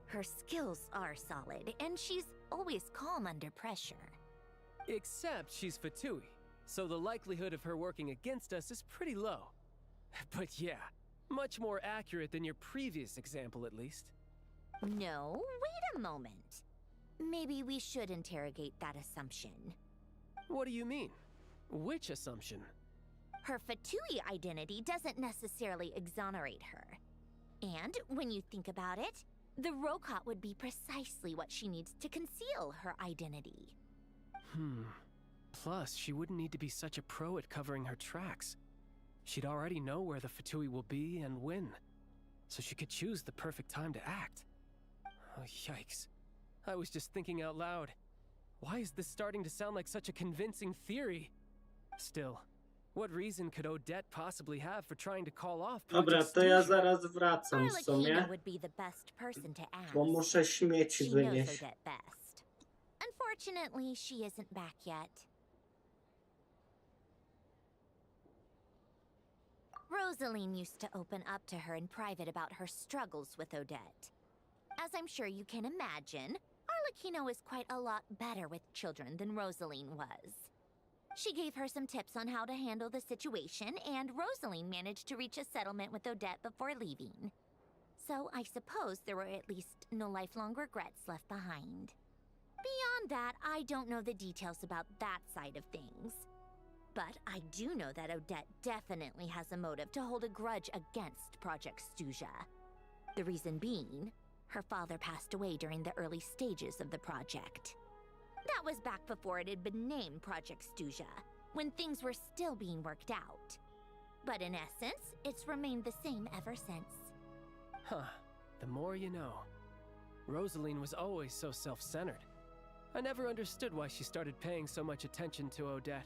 Her skills are solid, and she's always calm under pressure. Except she's Fatui, so the likelihood of her working against us is pretty low. But yeah, much more accurate than your previous example, at least. No, wait a moment. Maybe we should interrogate that assumption. What do you mean? Which assumption? Her Fatui identity doesn't necessarily exonerate her. And when you think about it, the Rokot would be precisely what she needs to conceal her identity. Plus, she wouldn't need to be such a pro at covering her tracks. She'd already know where the Fatui will be and when, so she could choose the perfect time to act. Oh, yikes. I was just thinking out loud. Why is this starting to sound like such a convincing theory? Still, what reason could Odette possibly have for trying to call off Dobra, to ja zaraz wracam w sumie, Arlecchino would be the best person to ask. bo muszę śmieci She knows wynieść. Odette best. Unfortunately, she isn't back yet. Rosaline used to open up to her in private about her struggles with Odette. As I'm sure you can imagine, Arlecchino is quite a lot better with children than Rosaline was. She gave her some tips on how to handle the situation, and Rosaline managed to reach a settlement with Odette before leaving. So I suppose there were at least no lifelong regrets left behind. Beyond that, I don't know the details about that side of things. But I do know that Odette definitely has a motive to hold a grudge against Project Stuzha. The reason being, her father passed away during the early stages of the project. That was back before it had been named Project Stuzha, when things were still being worked out. But in essence, it's remained the same ever since. Huh. The more you know. Rosaline was always so self-centered. I never understood why she started paying so much attention to Odette.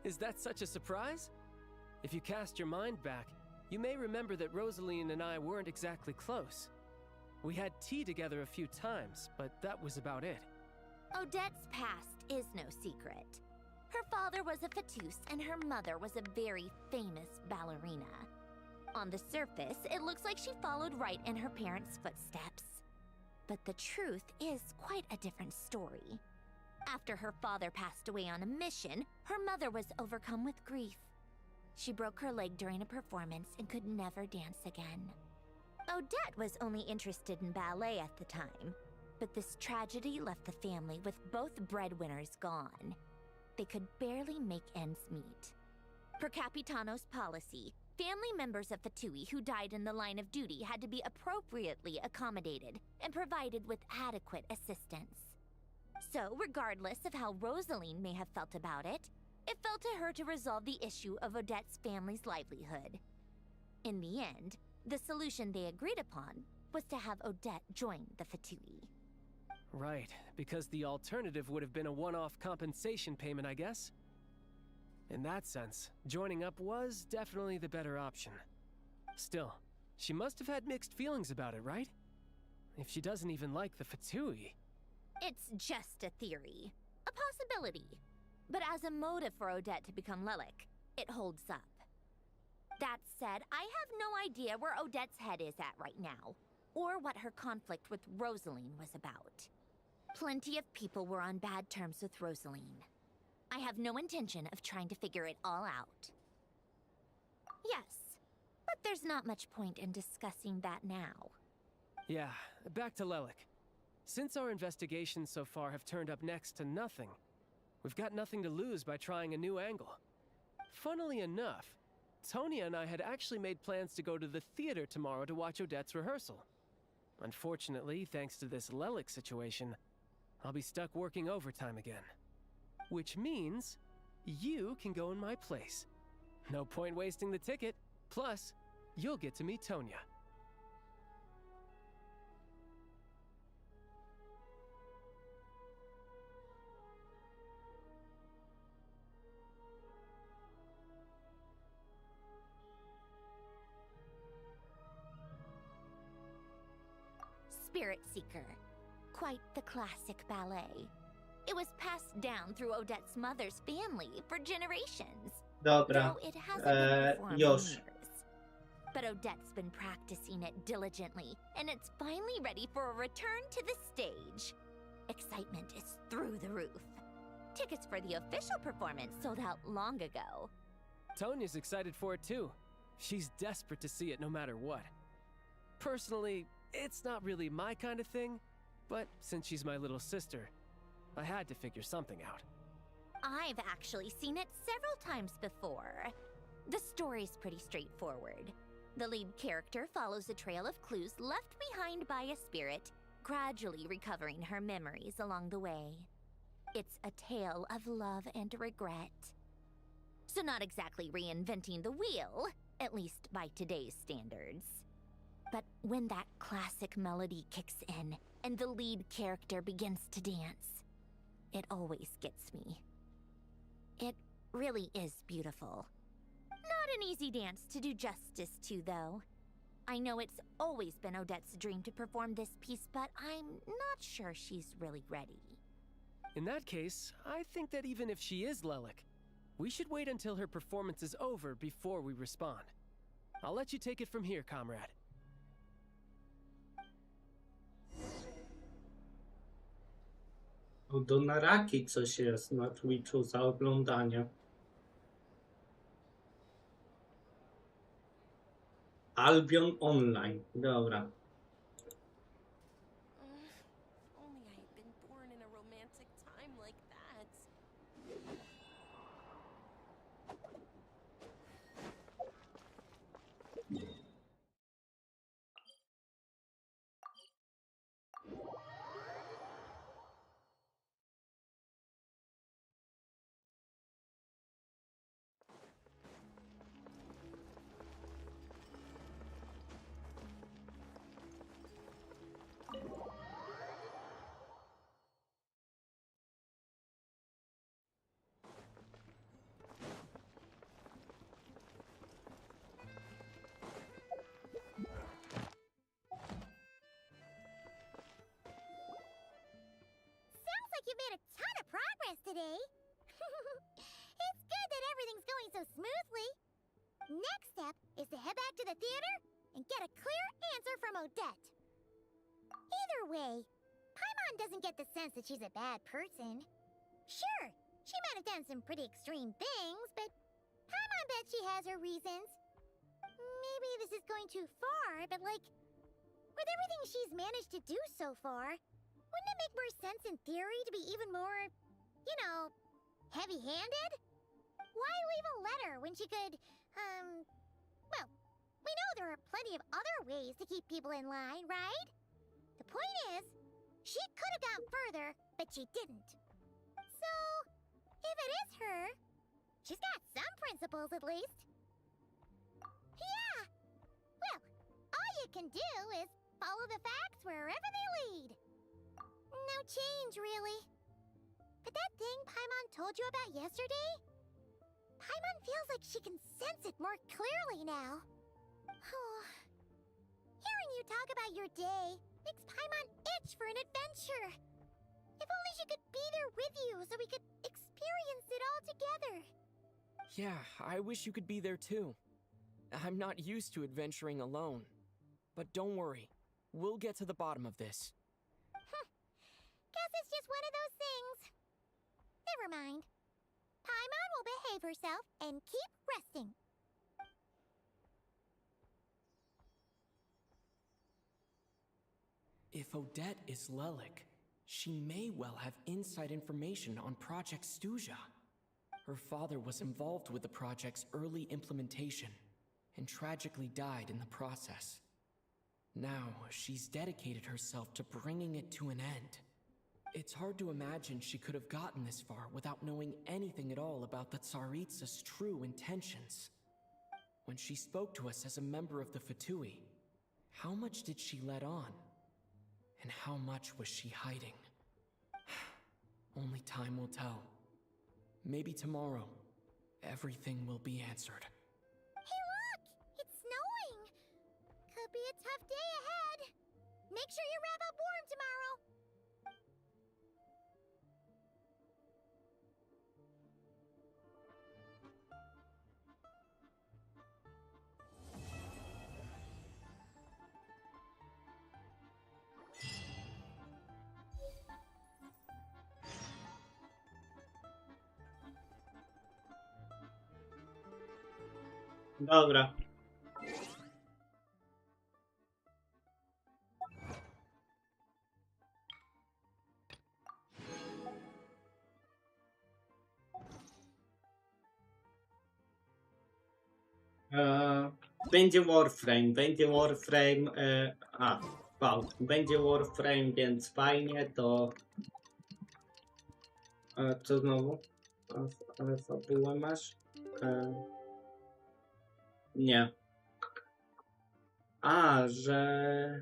Is that such a surprise? If you cast your mind back, you may remember that Rosaline and I weren't exactly close. We had tea together a few times, but that was about it. Odette's past is no secret. Her father was a fatus and her mother was a very famous ballerina. On the surface, it looks like she followed right in her parents' footsteps. But the truth is quite a different story. After her father passed away on a mission, her mother was overcome with grief. She broke her leg during a performance and could never dance again. Odette was only interested in ballet at the time, but this tragedy left the family with both breadwinners gone. They could barely make ends meet. Per Capitano's policy, family members of Fatui who died in the line of duty had to be appropriately accommodated and provided with adequate assistance. So, regardless of how Rosaline may have felt about it, it fell to her to resolve the issue of Odette's family's livelihood. In the end, the solution they agreed upon was to have Odette join the Fatui. Right, because the alternative would have been a one-off compensation payment, I guess. In that sense, joining up was definitely the better option. Still, she must have had mixed feelings about it, right? If she doesn't even like the Fatui. It's just a theory, a possibility. But as a motive for Odette to become Lilac, it holds up. That said, I have no idea where Odette's head is at right now, or what her conflict with Rosaline was about. Plenty of people were on bad terms with Rosaline. I have no intention of trying to figure it all out. Yes, but there's not much point in discussing that now. Yeah, back to Lilac. Since our investigations so far have turned up next to nothing, we've got nothing to lose by trying a new angle. Funnily enough, Tonya and I had actually made plans to go to the theater tomorrow to watch Odette's rehearsal. Unfortunately, thanks to this Lilac situation, I'll be stuck working overtime again. Which means you can go in my place. No point wasting the ticket. Plus, you'll get to meet Tonya. Spirit Seeker. Quite the classic ballet. It was passed down through Odette's mother's family for generations. Dobra, Though it hasn't been performed in już. years. But Odette's been practicing it diligently, and it's finally ready for a return to the stage. Excitement is through the roof. Tickets for the official performance sold out long ago. Tonya's excited for it too. She's desperate to see it no matter what. Personally, it's not really my kind of thing, but since she's my little sister, I had to figure something out. I've actually seen it several times before. The story's pretty straightforward. The lead character follows a trail of clues left behind by a spirit, gradually recovering her memories along the way. It's a tale of love and regret. So not exactly reinventing the wheel, at least by today's standards. But when that classic melody kicks in and the lead character begins to dance, it always gets me. It really is beautiful. Not an easy dance to do justice to, though. I know it's always been Odette's dream to perform this piece, but I'm not sure she's really ready. In that case, I think that even if she is Lilac, we should wait until her performance is over before we respond. I'll let you take it from here, comrade. Do naraki coś jest na Twitchu za oglądanie. Albion Online. Dobra. Only I had been born in a romantic time like that. today. It's good that everything's going so smoothly. Next step is to head back to the theater and get a clear answer from Odette. Either way, Paimon doesn't get the sense that she's a bad person. Sure, she might have done some pretty extreme things, but Paimon bet she has her reasons. Maybe this is going too far, but like, with everything she's managed to do so far, wouldn't it make more sense in theory to be even more, you know, heavy-handed? Why leave a letter when she could, well, we know there are plenty of other ways to keep people in line, right? The point is, she could have gone further, but she didn't. So, if it is her, she's got some principles at least. Yeah! Well, all you can do is follow the facts wherever they lead. No change, really. But that thing Paimon told you about yesterday? Paimon feels like she can sense it more clearly now. Hearing you talk about your day makes Paimon itch for an adventure. If only she could be there with you so we could experience it all together. Yeah, I wish you could be there too. I'm not used to adventuring alone. But don't worry, we'll get to the bottom of this. Guess it's just one of those things. Never mind. Paimon will behave herself and keep resting. If Odette is Lelik, she may well have inside information on Project Stuja. Her father was involved with the project's early implementation and tragically died in the process. Now, she's dedicated herself to bringing it to an end. It's hard to imagine she could have gotten this far without knowing anything at all about the Tsaritsa's true intentions. When she spoke to us as a member of the Fatui, how much did she let on? And how much was she hiding? Only time will tell. Maybe tomorrow, everything will be answered. Hey look! It's snowing! Could be a tough day ahead. Make sure you wrap up warm tomorrow. Dobra. Będzie Warframe, będzie Warframe, więc fajnie, to co znowu? Ale fabułę masz? Nie. Że...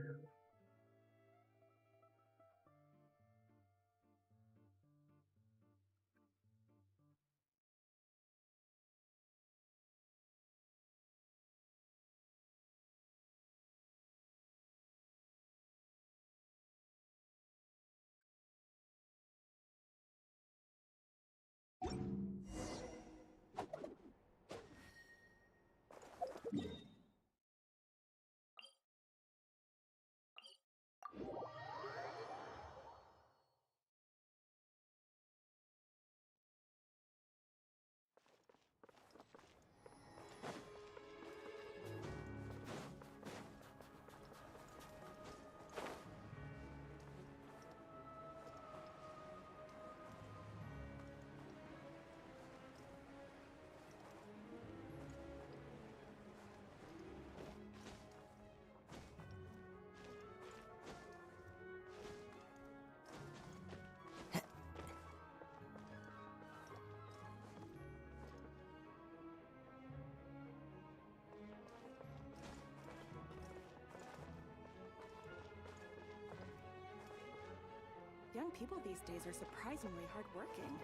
Young people these days are surprisingly hardworking.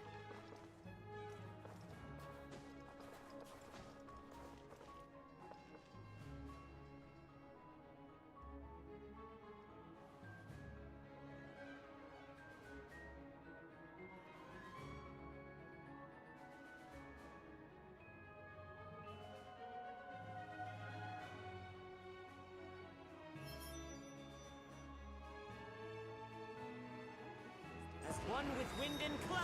one with wind and cloud.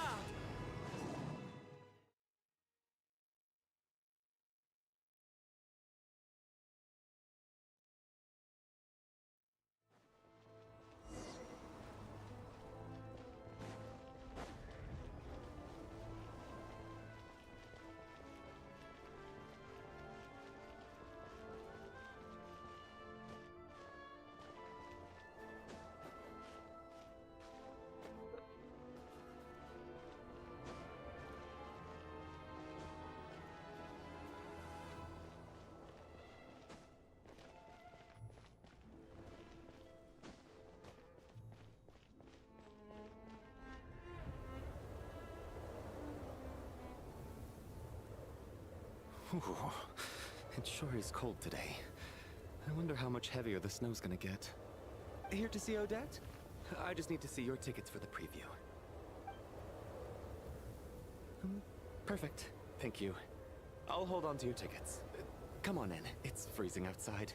Ooh, it sure is cold today. I wonder how much heavier the snow's gonna get. Here to see Odette? I just need to see your tickets for the preview. Perfect. Thank you. I'll hold on to your tickets. Come on in. It's freezing outside.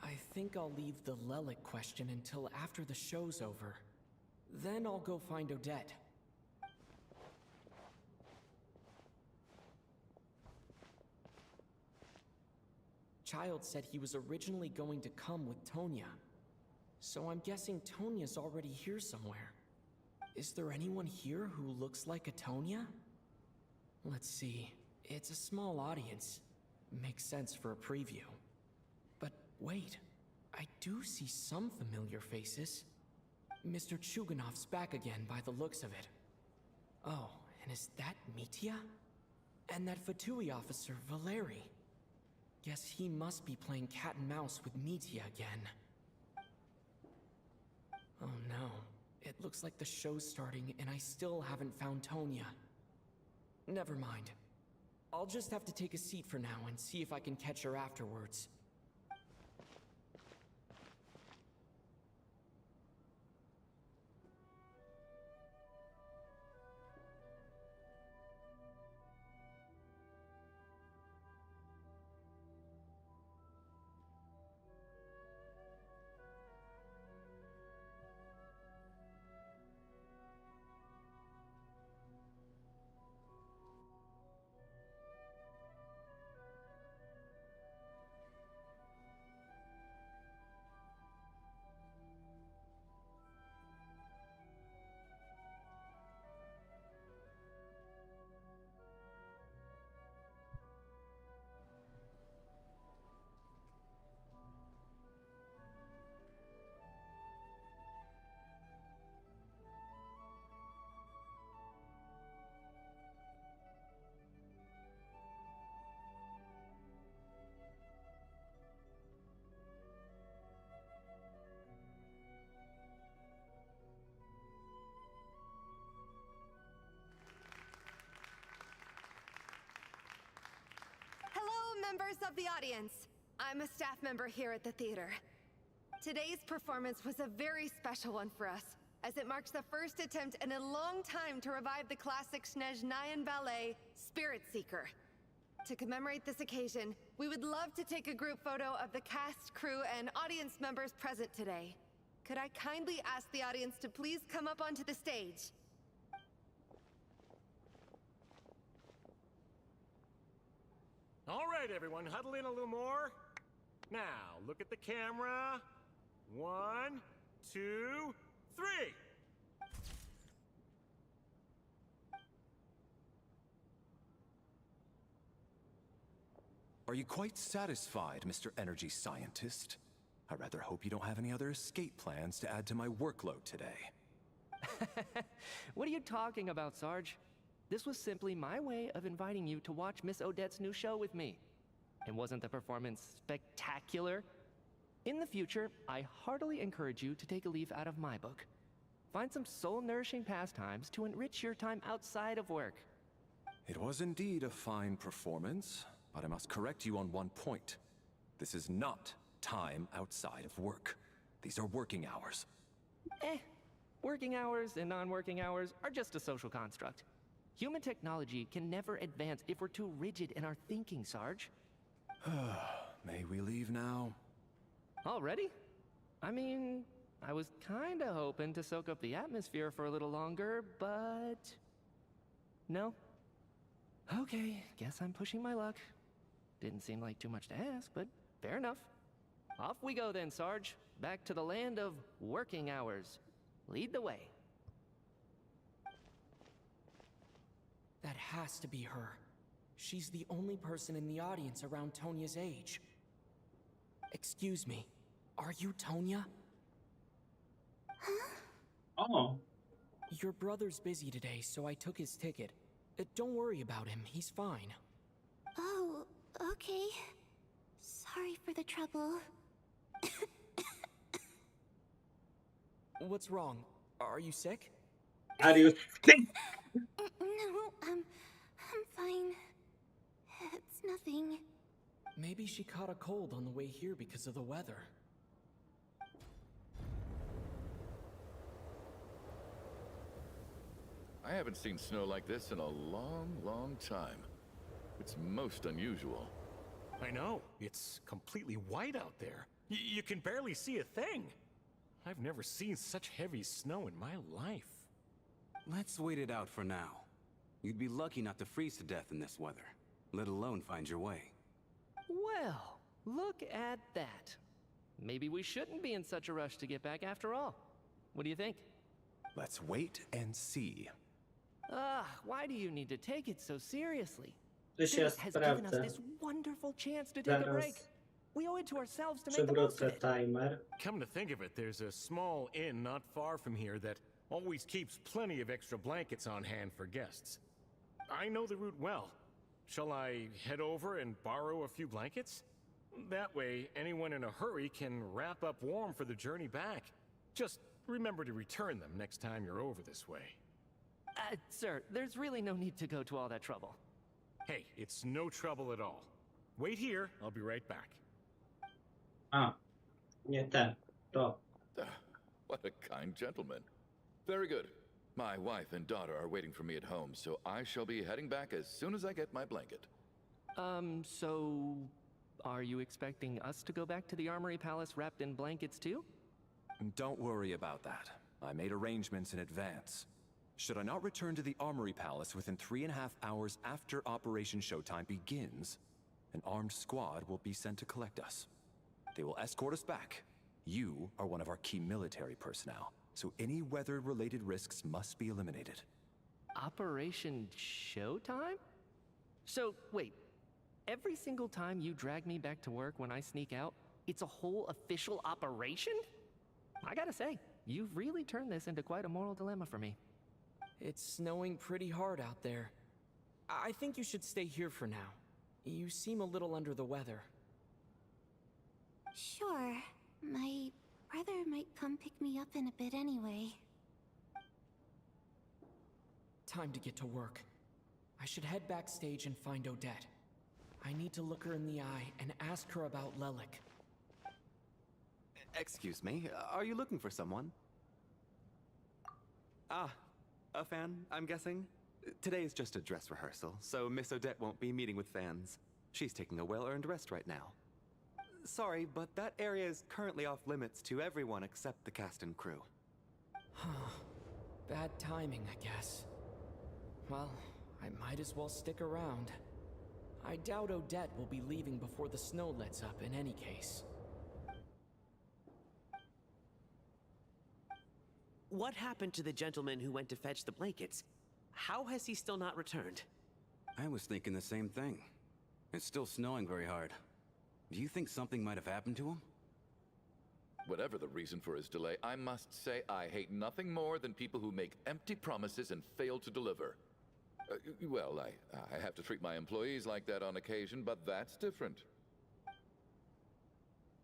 I think I'll leave the Lelic question until after the show's over. Then I'll go find Odette. Child said he was originally going to come with Tonya. So I'm guessing Tonya's already here somewhere. Is there anyone here who looks like a Tonya? Let's see. It's a small audience. Makes sense for a preview. But wait, I do see some familiar faces. Mr. Chuganov's back again by the looks of it. Oh, and is that Mitya? And that Fatui officer, Valeri. Guess he must be playing cat and mouse with Mitya again. Oh no, it looks like the show's starting and I still haven't found Tonya. Never mind. I'll just have to take a seat for now and see if I can catch her afterwards. Members of the audience, I'm a staff member here at the theater. Today's performance was a very special one for us, as it marks the first attempt in a long time to revive the classic Snezhnayan ballet, Spirit Seeker. To commemorate this occasion, we would love to take a group photo of the cast, crew, and audience members present today. Could I kindly ask the audience to please come up onto the stage? All right, everyone, huddle in a little more. Now, look at the camera. 1, 2, 3. Are you quite satisfied, Mr. Energy Scientist? I rather hope you don't have any other escape plans to add to my workload today. What are you talking about, Sarge? This was simply my way of inviting you to watch Miss Odette's new show with me. And wasn't the performance spectacular? In the future, I heartily encourage you to take a leaf out of my book. Find some soul-nourishing pastimes to enrich your time outside of work. It was indeed a fine performance, but I must correct you on one point. This is not time outside of work. These are working hours. Working hours and non-working hours are just a social construct. Human technology can never advance if we're too rigid in our thinking, Sarge. May we leave now? Already? I mean, I was kinda hoping to soak up the atmosphere for a little longer, but... No? Okay, guess I'm pushing my luck. Didn't seem like too much to ask, but fair enough. Off we go then, Sarge. Back to the land of working hours. Lead the way. That has to be her. She's the only person in the audience around Tonya's age. Excuse me, are you Tonya? Oh. Your brother's busy today, so I took his ticket. Don't worry about him, he's fine. Oh, okay. Sorry for the trouble. What's wrong? Are you sick? Are you sick? No, I'm fine. It's nothing. Maybe she caught a cold on the way here because of the weather. I haven't seen snow like this in a long, long time. It's most unusual. I know. It's completely white out there. You can barely see a thing. I've never seen such heavy snow in my life. Let's wait it out for now. You'd be lucky not to freeze to death in this weather, let alone find your way. Well, look at that. Maybe we shouldn't be in such a rush to get back after all. What do you think? Let's wait and see. Why do you need to take it so seriously? This Fate has given us this wonderful chance to take a break. We owe it to ourselves to make the most of it. Timer. Come to think of it, there's a small inn not far from here that always keeps plenty of extra blankets on hand for guests. I know the route well. Shall I head over and borrow a few blankets? That way, anyone in a hurry can wrap up warm for the journey back. Just remember to return them next time you're over this way. Sir, there's really no need to go to all that trouble. Hey, it's no trouble at all. Wait here, I'll be right back. Nie ten, to. What a kind gentleman. Very good. My wife and daughter are waiting for me at home, so I shall be heading back as soon as I get my blanket. So... are you expecting us to go back to the Armory Palace wrapped in blankets too? Don't worry about that. I made arrangements in advance. Should I not return to the Armory Palace within 3.5 hours after Operation Showtime begins, an armed squad will be sent to collect us. They will escort us back. You are one of our key military personnel, so any weather-related risks must be eliminated. Operation Showtime? So, wait. Every single time you drag me back to work when I sneak out, it's a whole official operation? I gotta say, you've really turned this into quite a moral dilemma for me. It's snowing pretty hard out there. I think you should stay here for now. You seem a little under the weather. Sure. My brother might come pick me up in a bit anyway. Time to get to work. I should head backstage and find Odette. I need to look her in the eye and ask her about Lelik. Excuse me, are you looking for someone? Ah, a fan, I'm guessing? Today is just a dress rehearsal, so Miss Odette won't be meeting with fans. She's taking a well-earned rest right now. Sorry, but that area is currently off limits to everyone except the cast and crew. Bad timing, I guess. Well, I might as well stick around. I doubt Odette will be leaving before the snow lets up in any case. What happened to the gentleman who went to fetch the blankets? How has he still not returned? I was thinking the same thing. It's still snowing very hard. Do you think something might have happened to him? Whatever the reason for his delay, I must say I hate nothing more than people who make empty promises and fail to deliver. Well, I have to treat my employees like that on occasion, but that's different.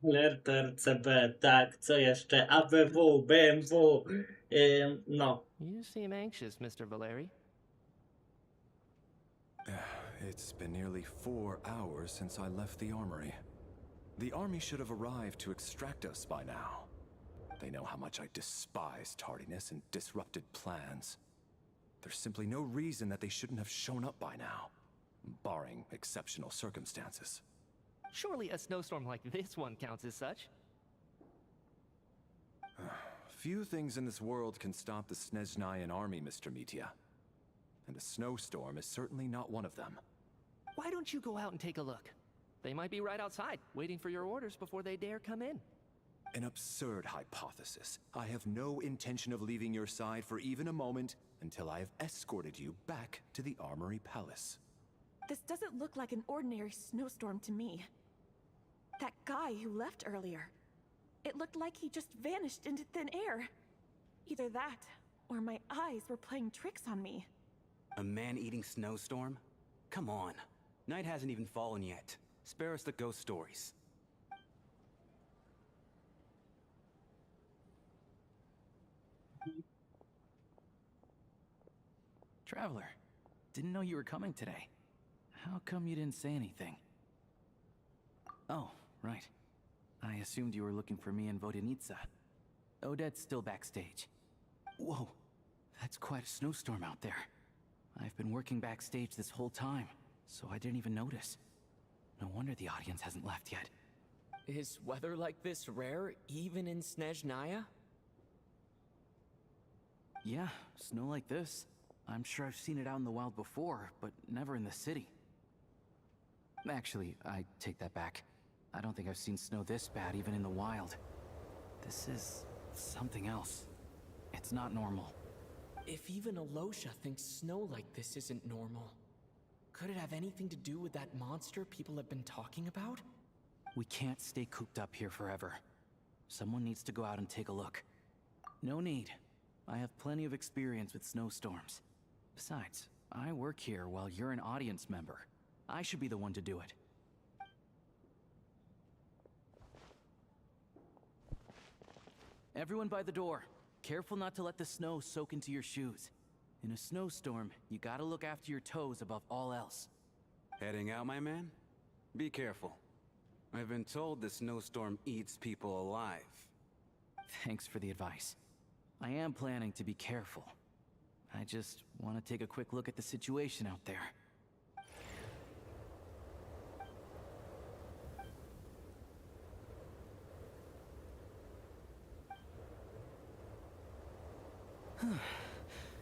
RCB, tak, co jeszcze? ABW, BMW, no. You seem anxious, Mr. Valeri. It's been nearly 4 hours since I left the armory. The army should have arrived to extract us by now. They know how much I despise tardiness and disrupted plans. There's simply no reason that they shouldn't have shown up by now, barring exceptional circumstances. Surely a snowstorm like this one counts as such. Few things in this world can stop the Snezhnayan army, Mr. Mitya. And a snowstorm is certainly not one of them. Why don't you go out and take a look? They might be right outside, waiting for your orders before they dare come in. An absurd hypothesis. I have no intention of leaving your side for even a moment until I have escorted you back to the Armory Palace. This doesn't look like an ordinary snowstorm to me. That guy who left earlier, it looked like he just vanished into thin air. Either that, or my eyes were playing tricks on me. A man-eating snowstorm? Come on. Night hasn't even fallen yet. Spare us the ghost stories. Traveler, didn't know you were coming today. How come you didn't say anything? Oh, right. I assumed you were looking for me and Vodenitsa. Odette's still backstage. Whoa, that's quite a snowstorm out there. I've been working backstage this whole time, so I didn't even notice. No wonder the audience hasn't left yet. Is weather like this rare, even in Snezhnaya? Yeah, snow like this. I'm sure I've seen it out in the wild before, but never in the city. Actually, I take that back. I don't think I've seen snow this bad even in the wild. This is something else. It's not normal. If even Alosha thinks snow like this isn't normal, could it have anything to do with that monster people have been talking about? We can't stay cooped up here forever. Someone needs to go out and take a look. No need. I have plenty of experience with snowstorms. Besides, I work here while you're an audience member. I should be the one to do it. Everyone by the door. Careful not to let the snow soak into your shoes. In a snowstorm, you gotta look after your toes above all else. Heading out, my man? Be careful. I've been told the snowstorm eats people alive. Thanks for the advice. I am planning to be careful. I just want to take a quick look at the situation out there.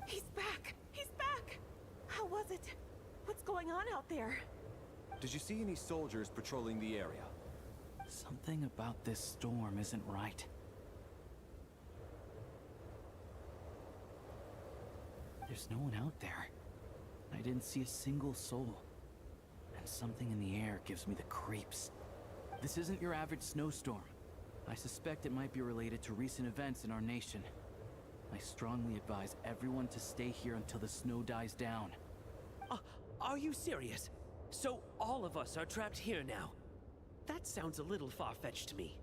He's back! He's back! How was it? What's going on out there? Did you see any soldiers patrolling the area? Something about this storm isn't right. There's no one out there. I didn't see a single soul. And something in the air gives me the creeps. This isn't your average snowstorm. I suspect it might be related to recent events in our nation. I strongly advise everyone to stay here until the snow dies down. Are you serious? So all of us are trapped here now? That sounds a little far-fetched to me.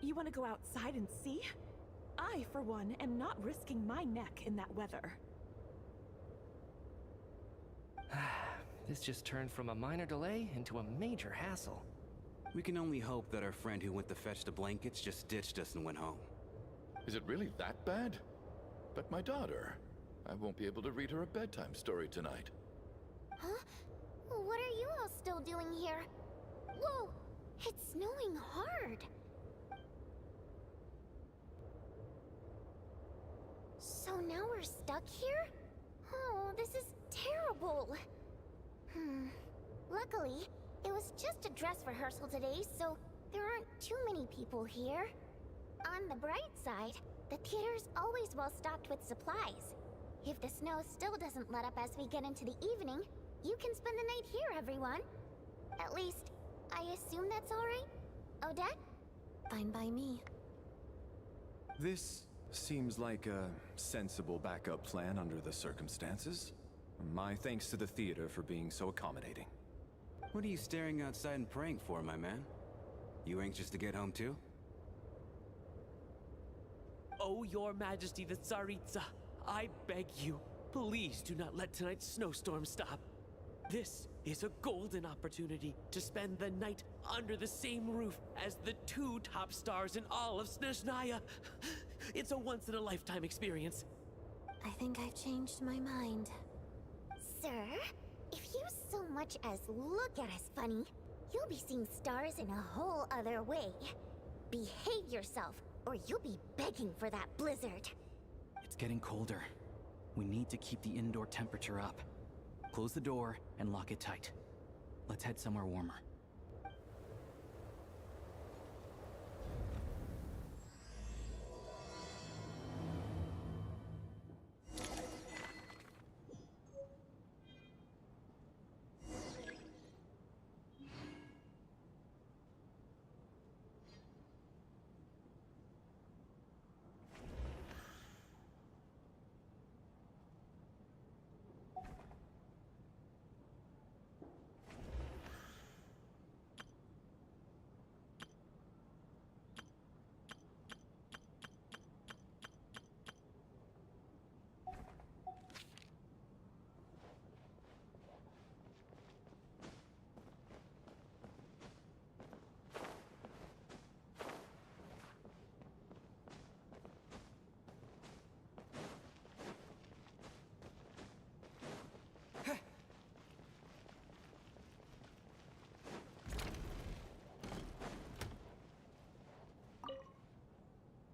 You want to go outside and see? I, for one, am not risking my neck in that weather. This just turned from a minor delay into a major hassle. We can only hope that our friend who went to fetch the blankets just ditched us and went home. Is it really that bad? But my daughter, I won't be able to read her a bedtime story tonight. Huh? What are you all still doing here? Whoa! It's snowing hard! So now we're stuck here? Oh, this is terrible! Luckily, it was just a dress rehearsal today, so there aren't too many people here. On the bright side, the theater's always well stocked with supplies. If the snow still doesn't let up as we get into the evening, you can spend the night here, everyone. At least, I assume that's alright? Odette? Fine by me. This seems like a sensible backup plan under the circumstances. My thanks to the theater for being so accommodating. What are you staring outside and praying for, my man? You anxious to get home too? Oh, Your Majesty the Tsaritsa, I beg you, please do not let tonight's snowstorm stop. This is a golden opportunity to spend the night under the same roof as the 2 top stars in all of Snezhnaya. It's a once-in-a-lifetime experience. I think I've changed my mind. Sir, if you so much as look at us funny, you'll be seeing stars in a whole other way. Behave yourself, or you'll be begging for that blizzard. It's getting colder. We need to keep the indoor temperature up. Close the door and lock it tight. Let's head somewhere warmer.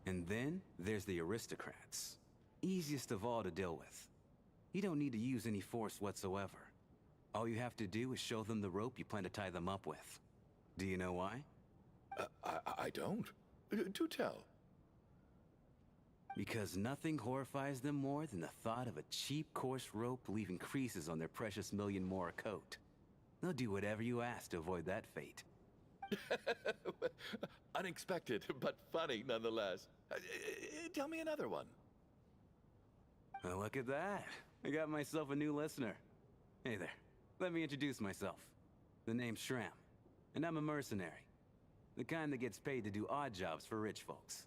And then there's the aristocrats. Easiest of all to deal with. You don't need to use any force whatsoever. All you have to do is show them the rope you plan to tie them up with. Do you know why? I don't. Do tell. Because nothing horrifies them more than the thought of a cheap, coarse rope leaving creases on their precious million more coat. They'll do whatever you ask to avoid that fate. Unexpected, but funny nonetheless. Tell me another one. Well, look at that. I got myself a new listener. Hey there. Let me introduce myself. The name's Shram, and I'm a mercenary. The kind that gets paid to do odd jobs for rich folks.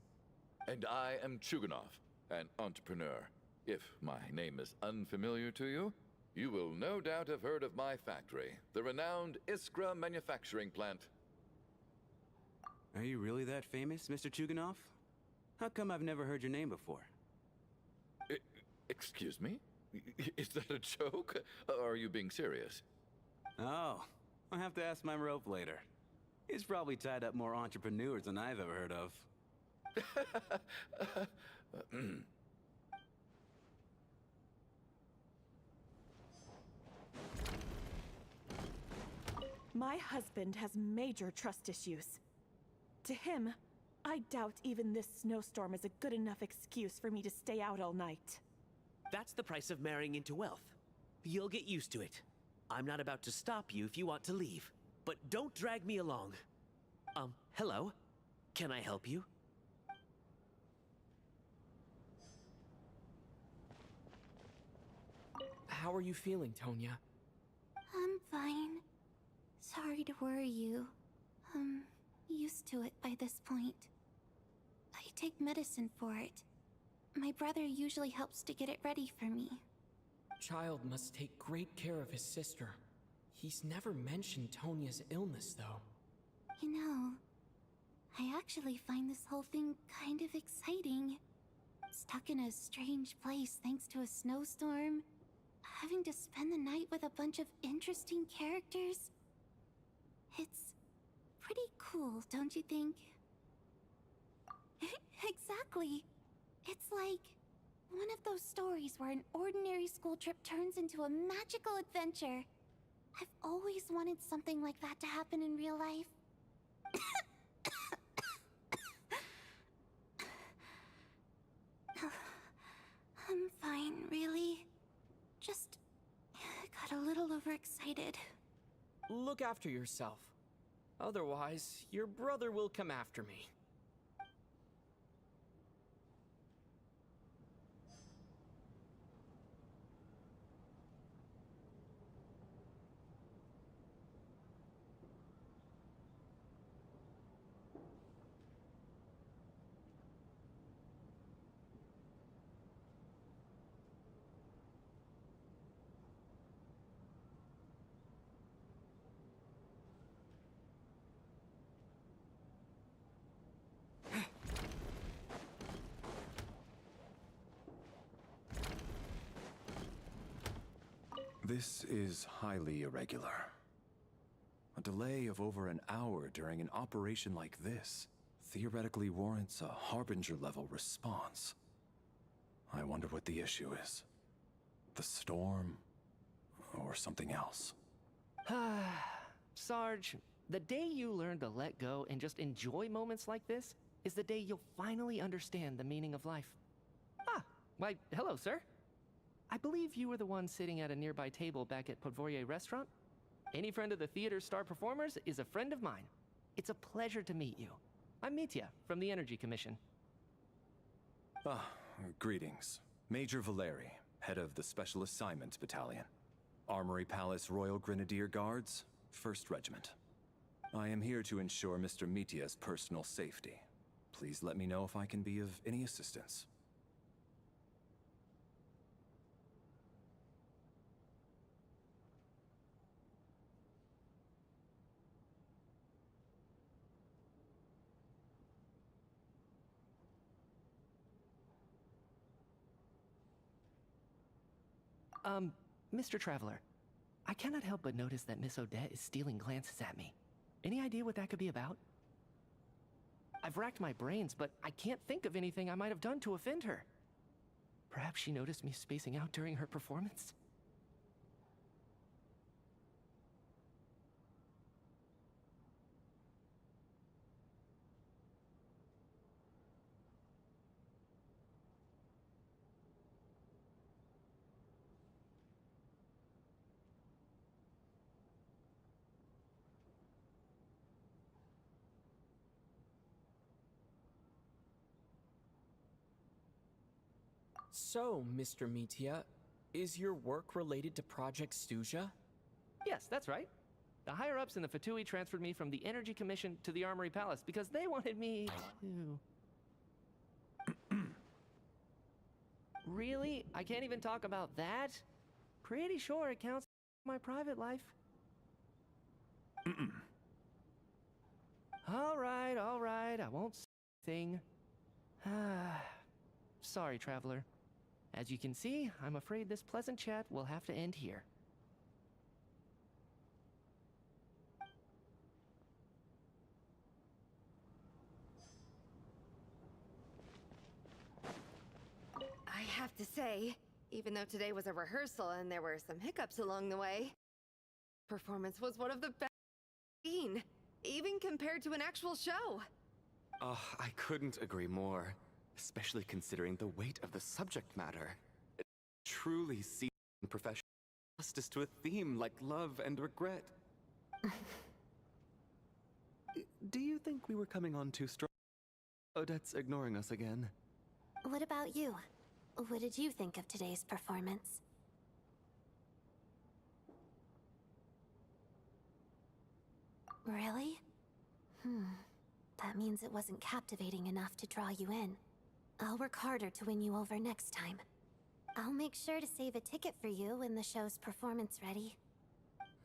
And I am Chuganov, an entrepreneur. If my name is unfamiliar to you, you will no doubt have heard of my factory, the renowned Iskra manufacturing plant. Are you really that famous, Mr. Chuganov? How come I've never heard your name before? Excuse me? Is that a joke? Or are you being serious? Oh, I'll have to ask my rope later. It's probably tied up more entrepreneurs than I've ever heard of. My husband has major trust issues. To him, I doubt even this snowstorm is a good enough excuse for me to stay out all night. That's the price of marrying into wealth. You'll get used to it. I'm not about to stop you if you want to leave, but don't drag me along. Hello? Can I help you? How are you feeling, Tonya? I'm fine. Sorry to worry you. I'm used to it by this point. I take medicine for it. My brother usually helps to get it ready for me. Child must take great care of his sister. He's never mentioned Tonya's illness, though. You know, I actually find this whole thing kind of exciting. Stuck in a strange place thanks to a snowstorm. Having to spend the night with a bunch of interesting characters. It's pretty cool, don't you think? Exactly. It's like one of those stories where an ordinary school trip turns into a magical adventure. I've always wanted something like that to happen in real life. I'm fine, really. Just got a little overexcited. Look after yourself. Otherwise, your brother will come after me. This is highly irregular. A delay of over an hour during an operation like this theoretically warrants a Harbinger-level response. I wonder what the issue is. The storm, or something else. Sarge, the day you learn to let go and just enjoy moments like this is the day you'll finally understand the meaning of life. Ah, why, hello, sir. I believe you were the one sitting at a nearby table back at Podvorye restaurant. Any friend of the theater's star performers is a friend of mine. It's a pleasure to meet you. I'm Mitya from the Energy Commission. Greetings. Major Valeri, head of the Special Assignment Battalion. Armory Palace Royal Grenadier Guards, 1st Regiment. I am here to ensure Mr. Mitya's personal safety. Please let me know if I can be of any assistance. Mr. Traveler, I cannot help but notice that Miss Odette is stealing glances at me. Any idea what that could be about? I've racked my brains, but I can't think of anything I might have done to offend her. Perhaps she noticed me spacing out during her performance? So, Mr. Mitya, is your work related to Project Stuja? Yes, that's right. The higher-ups in the Fatui transferred me from the Energy Commission to the Armory Palace because they wanted me to... Really? I can't even talk about that? Pretty sure it counts as my private life. All right, I won't say anything. Sorry, Traveler. As you can see, I'm afraid this pleasant chat will have to end here. I have to say, even though today was a rehearsal and there were some hiccups along the way, performance was one of the best I've seen, even compared to an actual show. Oh, I couldn't agree more. Especially considering the weight of the subject matter. It truly seems professional justice to a theme like love and regret. Do you think we were coming on too strong? Odette's ignoring us again. What about you? What did you think of today's performance? Really? That means it wasn't captivating enough to draw you in. I'll work harder to win you over next time. I'll make sure to save a ticket for you when the show's performance ready.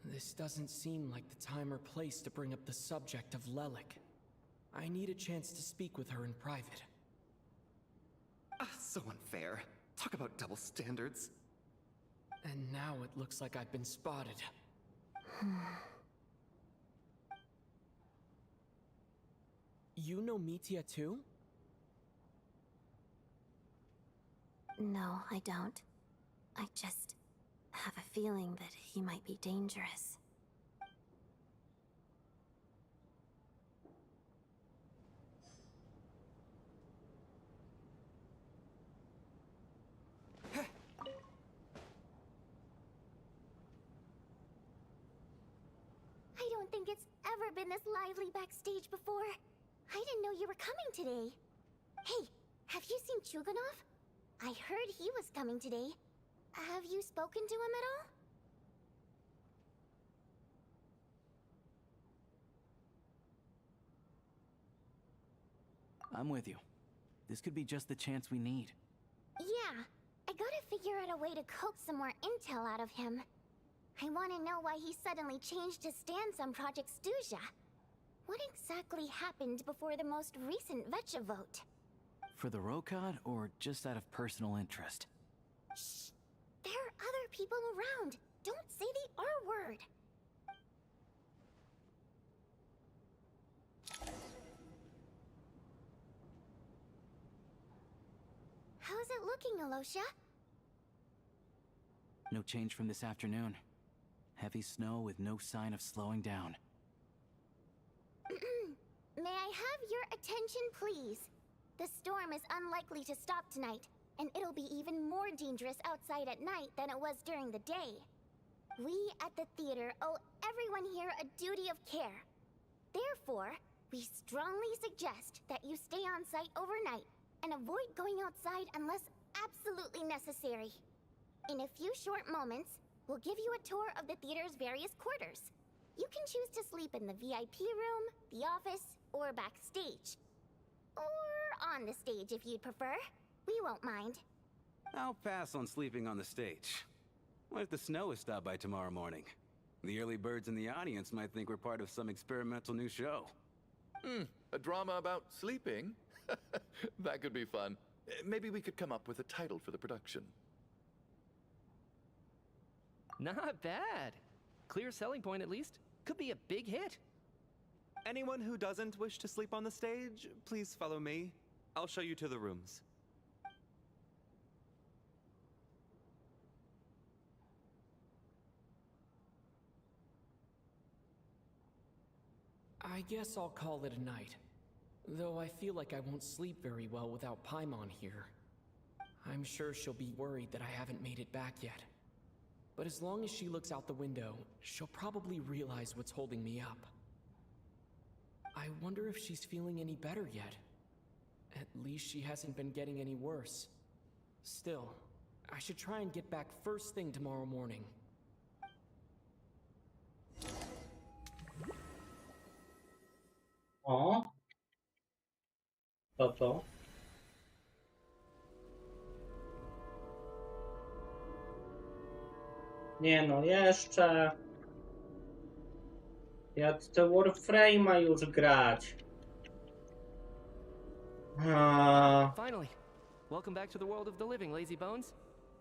This doesn't seem like the time or place to bring up the subject of Lelik. I need a chance to speak with her in private. So unfair. Talk about double standards. And now it looks like I've been spotted. You know Mitya too? No, I don't. I just have a feeling that he might be dangerous. I don't think it's ever been this lively backstage before. I didn't know you were coming today. Hey, have you seen Chuganov? I heard he was coming today. Have you spoken to him at all? I'm with you. This could be just the chance we need. Yeah, I gotta figure out a way to coax some more intel out of him. I want to know why he suddenly changed his stance on Project Stuja. What exactly happened before the most recent Vetcha vote? For the Rokad, or just out of personal interest? Shh! There are other people around. Don't say the R word. How's it looking, Alosha? No change from this afternoon. Heavy snow with no sign of slowing down. May I have your attention, please? The storm is unlikely to stop tonight, and it'll be even more dangerous outside at night than it was during the day. We at the theater owe everyone here a duty of care. Therefore, we strongly suggest that you stay on site overnight and avoid going outside unless absolutely necessary. In a few short moments, we'll give you a tour of the theater's various quarters. You can choose to sleep in the VIP room, the office, or backstage. Or on the stage if you'd prefer. We won't mind. I'll pass on sleeping on the stage. What if the snow is stopped by tomorrow morning? The early birds in the audience might think we're part of some experimental new show. A drama about sleeping? That could be fun. Maybe we could come up with a title for the production. Not bad. Clear selling point, at least. Could be a big hit. Anyone who doesn't wish to sleep on the stage, please follow me. I'll show you to the rooms. I guess I'll call it a night. Though I feel like I won't sleep very well without Paimon here. I'm sure she'll be worried that I haven't made it back yet. But as long as she looks out the window, she'll probably realize what's holding me up. I wonder if she's feeling any better yet. At least she hasn't been getting any worse. Still, I should try and get back first thing tomorrow morning. O. To. Nie no, jeszcze. Ja chcę Warframe'a już grać. Finally. Welcome back to the world of the living, lazy bones.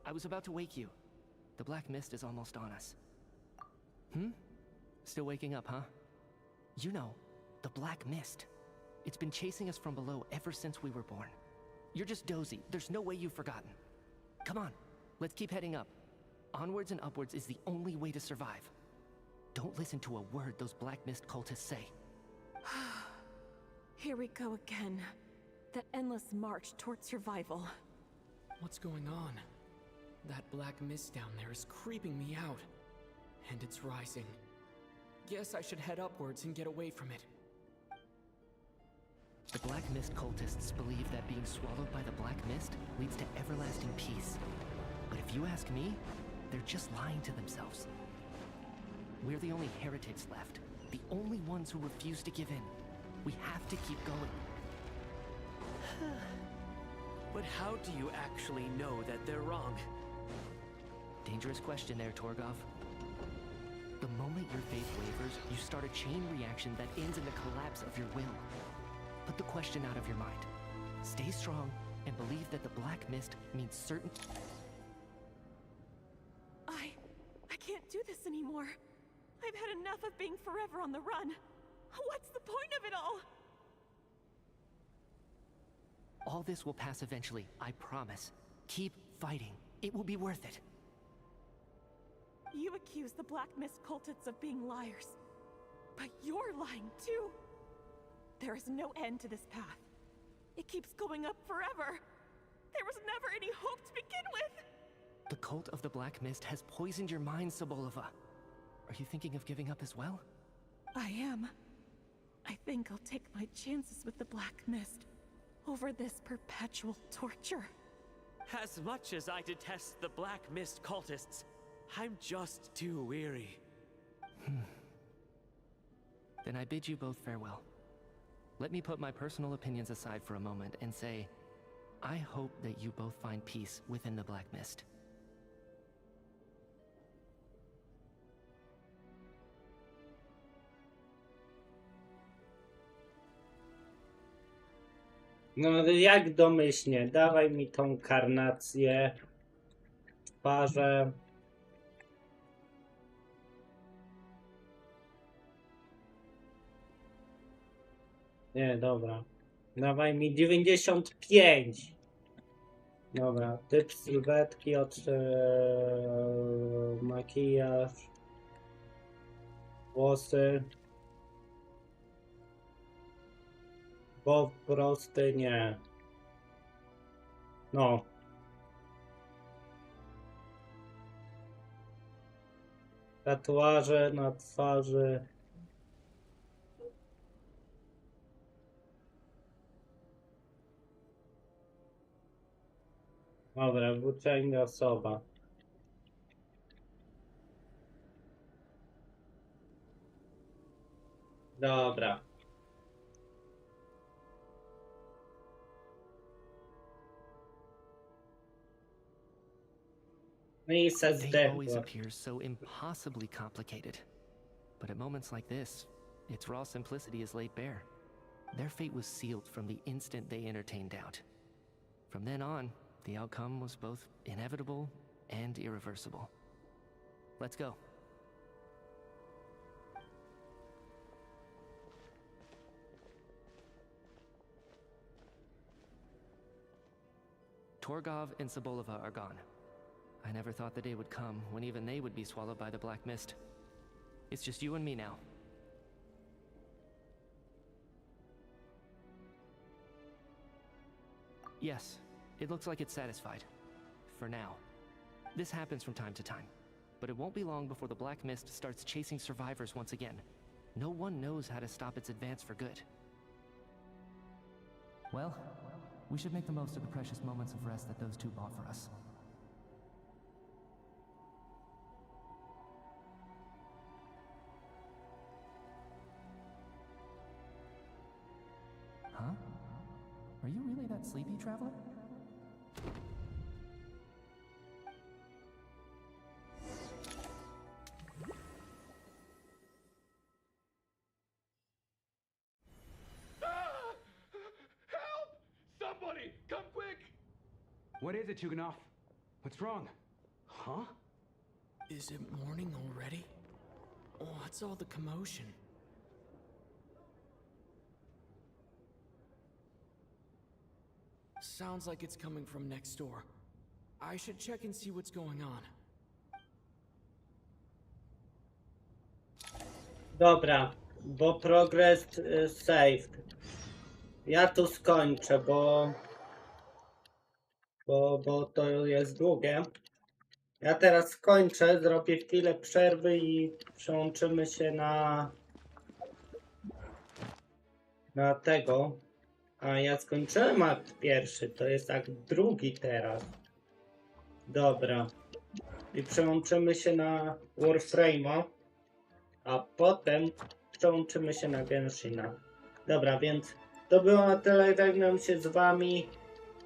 I was about to wake you. The black mist is almost on us. Still waking up, huh? You know, the black mist. It's been chasing us from below ever since we were born. You're just dozy. There's no way you've forgotten. Come on, let's keep heading up. Onwards and upwards is the only way to survive. Don't listen to a word those black mist cultists say. Here we go again. The endless march toward survival. What's going on? That black mist down there is creeping me out. And it's rising. Guess I should head upwards and get away from it. The black mist cultists believe that being swallowed by the black mist leads to everlasting peace. But if you ask me, they're just lying to themselves. We're the only heretics left. The only ones who refuse to give in. We have to keep going. But how do you actually know that they're wrong? Dangerous question there, Torgov. The moment your faith wavers, you start a chain reaction that ends in the collapse of your will. Put the question out of your mind. Stay strong and believe that the black mist means certain... I can't do this anymore. I've had enough of being forever on the run. What's the point of it all? All this will pass eventually, I promise. Keep fighting. It will be worth it. You accuse the Black Mist cultists of being liars. But you're lying too. There is no end to this path. It keeps going up forever. There was never any hope to begin with. The cult of the Black Mist has poisoned your mind, Sobolova. Are you thinking of giving up as well? I am. I think I'll take my chances with the Black Mist over this perpetual torture. As much as I detest the Black Mist cultists, I'm just too weary. Then I bid you both farewell. Let me put my personal opinions aside for a moment and say, I hope that you both find peace within the Black Mist. No jak domyślnie, dawaj mi tą karnację, twarze. Nie, dobra. Dawaj mi 95. Dobra, typ sylwetki, makijaż, włosy, bo prosty nie. No. Tatuaże na twarzy. Dobra, włóczęga osoba. Dobra. No i Fate SSD. always appears so impossibly complicated. But at moments like this, its raw simplicity is laid bare. Their fate was sealed from the instant they entertained doubt. From then on, the outcome was both inevitable and irreversible. Let's go. Torgov and Sobolova are gone. I never thought the day would come when even they would be swallowed by the black mist. It's just you and me now. Yes, it looks like it's satisfied. For now. This happens from time to time. But it won't be long before the black mist starts chasing survivors once again. No one knows how to stop its advance for good. Well, we should make the most of the precious moments of rest that those two bought for us. Huh? Are you really that sleepy, traveler? Somebody, come quick! What is it, Chuganov? What's wrong? Huh? Is it morning already? What's all the commotion? Sounds like it's coming from next door. I should check and see what's going on. Dobra, bo progress saved. Ja tu skończę, bo to jest długie. Ja teraz skończę, zrobię chwilę przerwy i przełączymy się na tego. A ja skończyłem akt pierwszy, to jest akt drugi teraz. Dobra. I przełączymy się na Warframe'a, a potem przełączymy się na Genshina. Dobra, więc to było na tyle. Żegnam się z wami.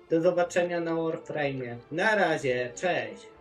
Do zobaczenia na Warframe'ie. Na razie, cześć!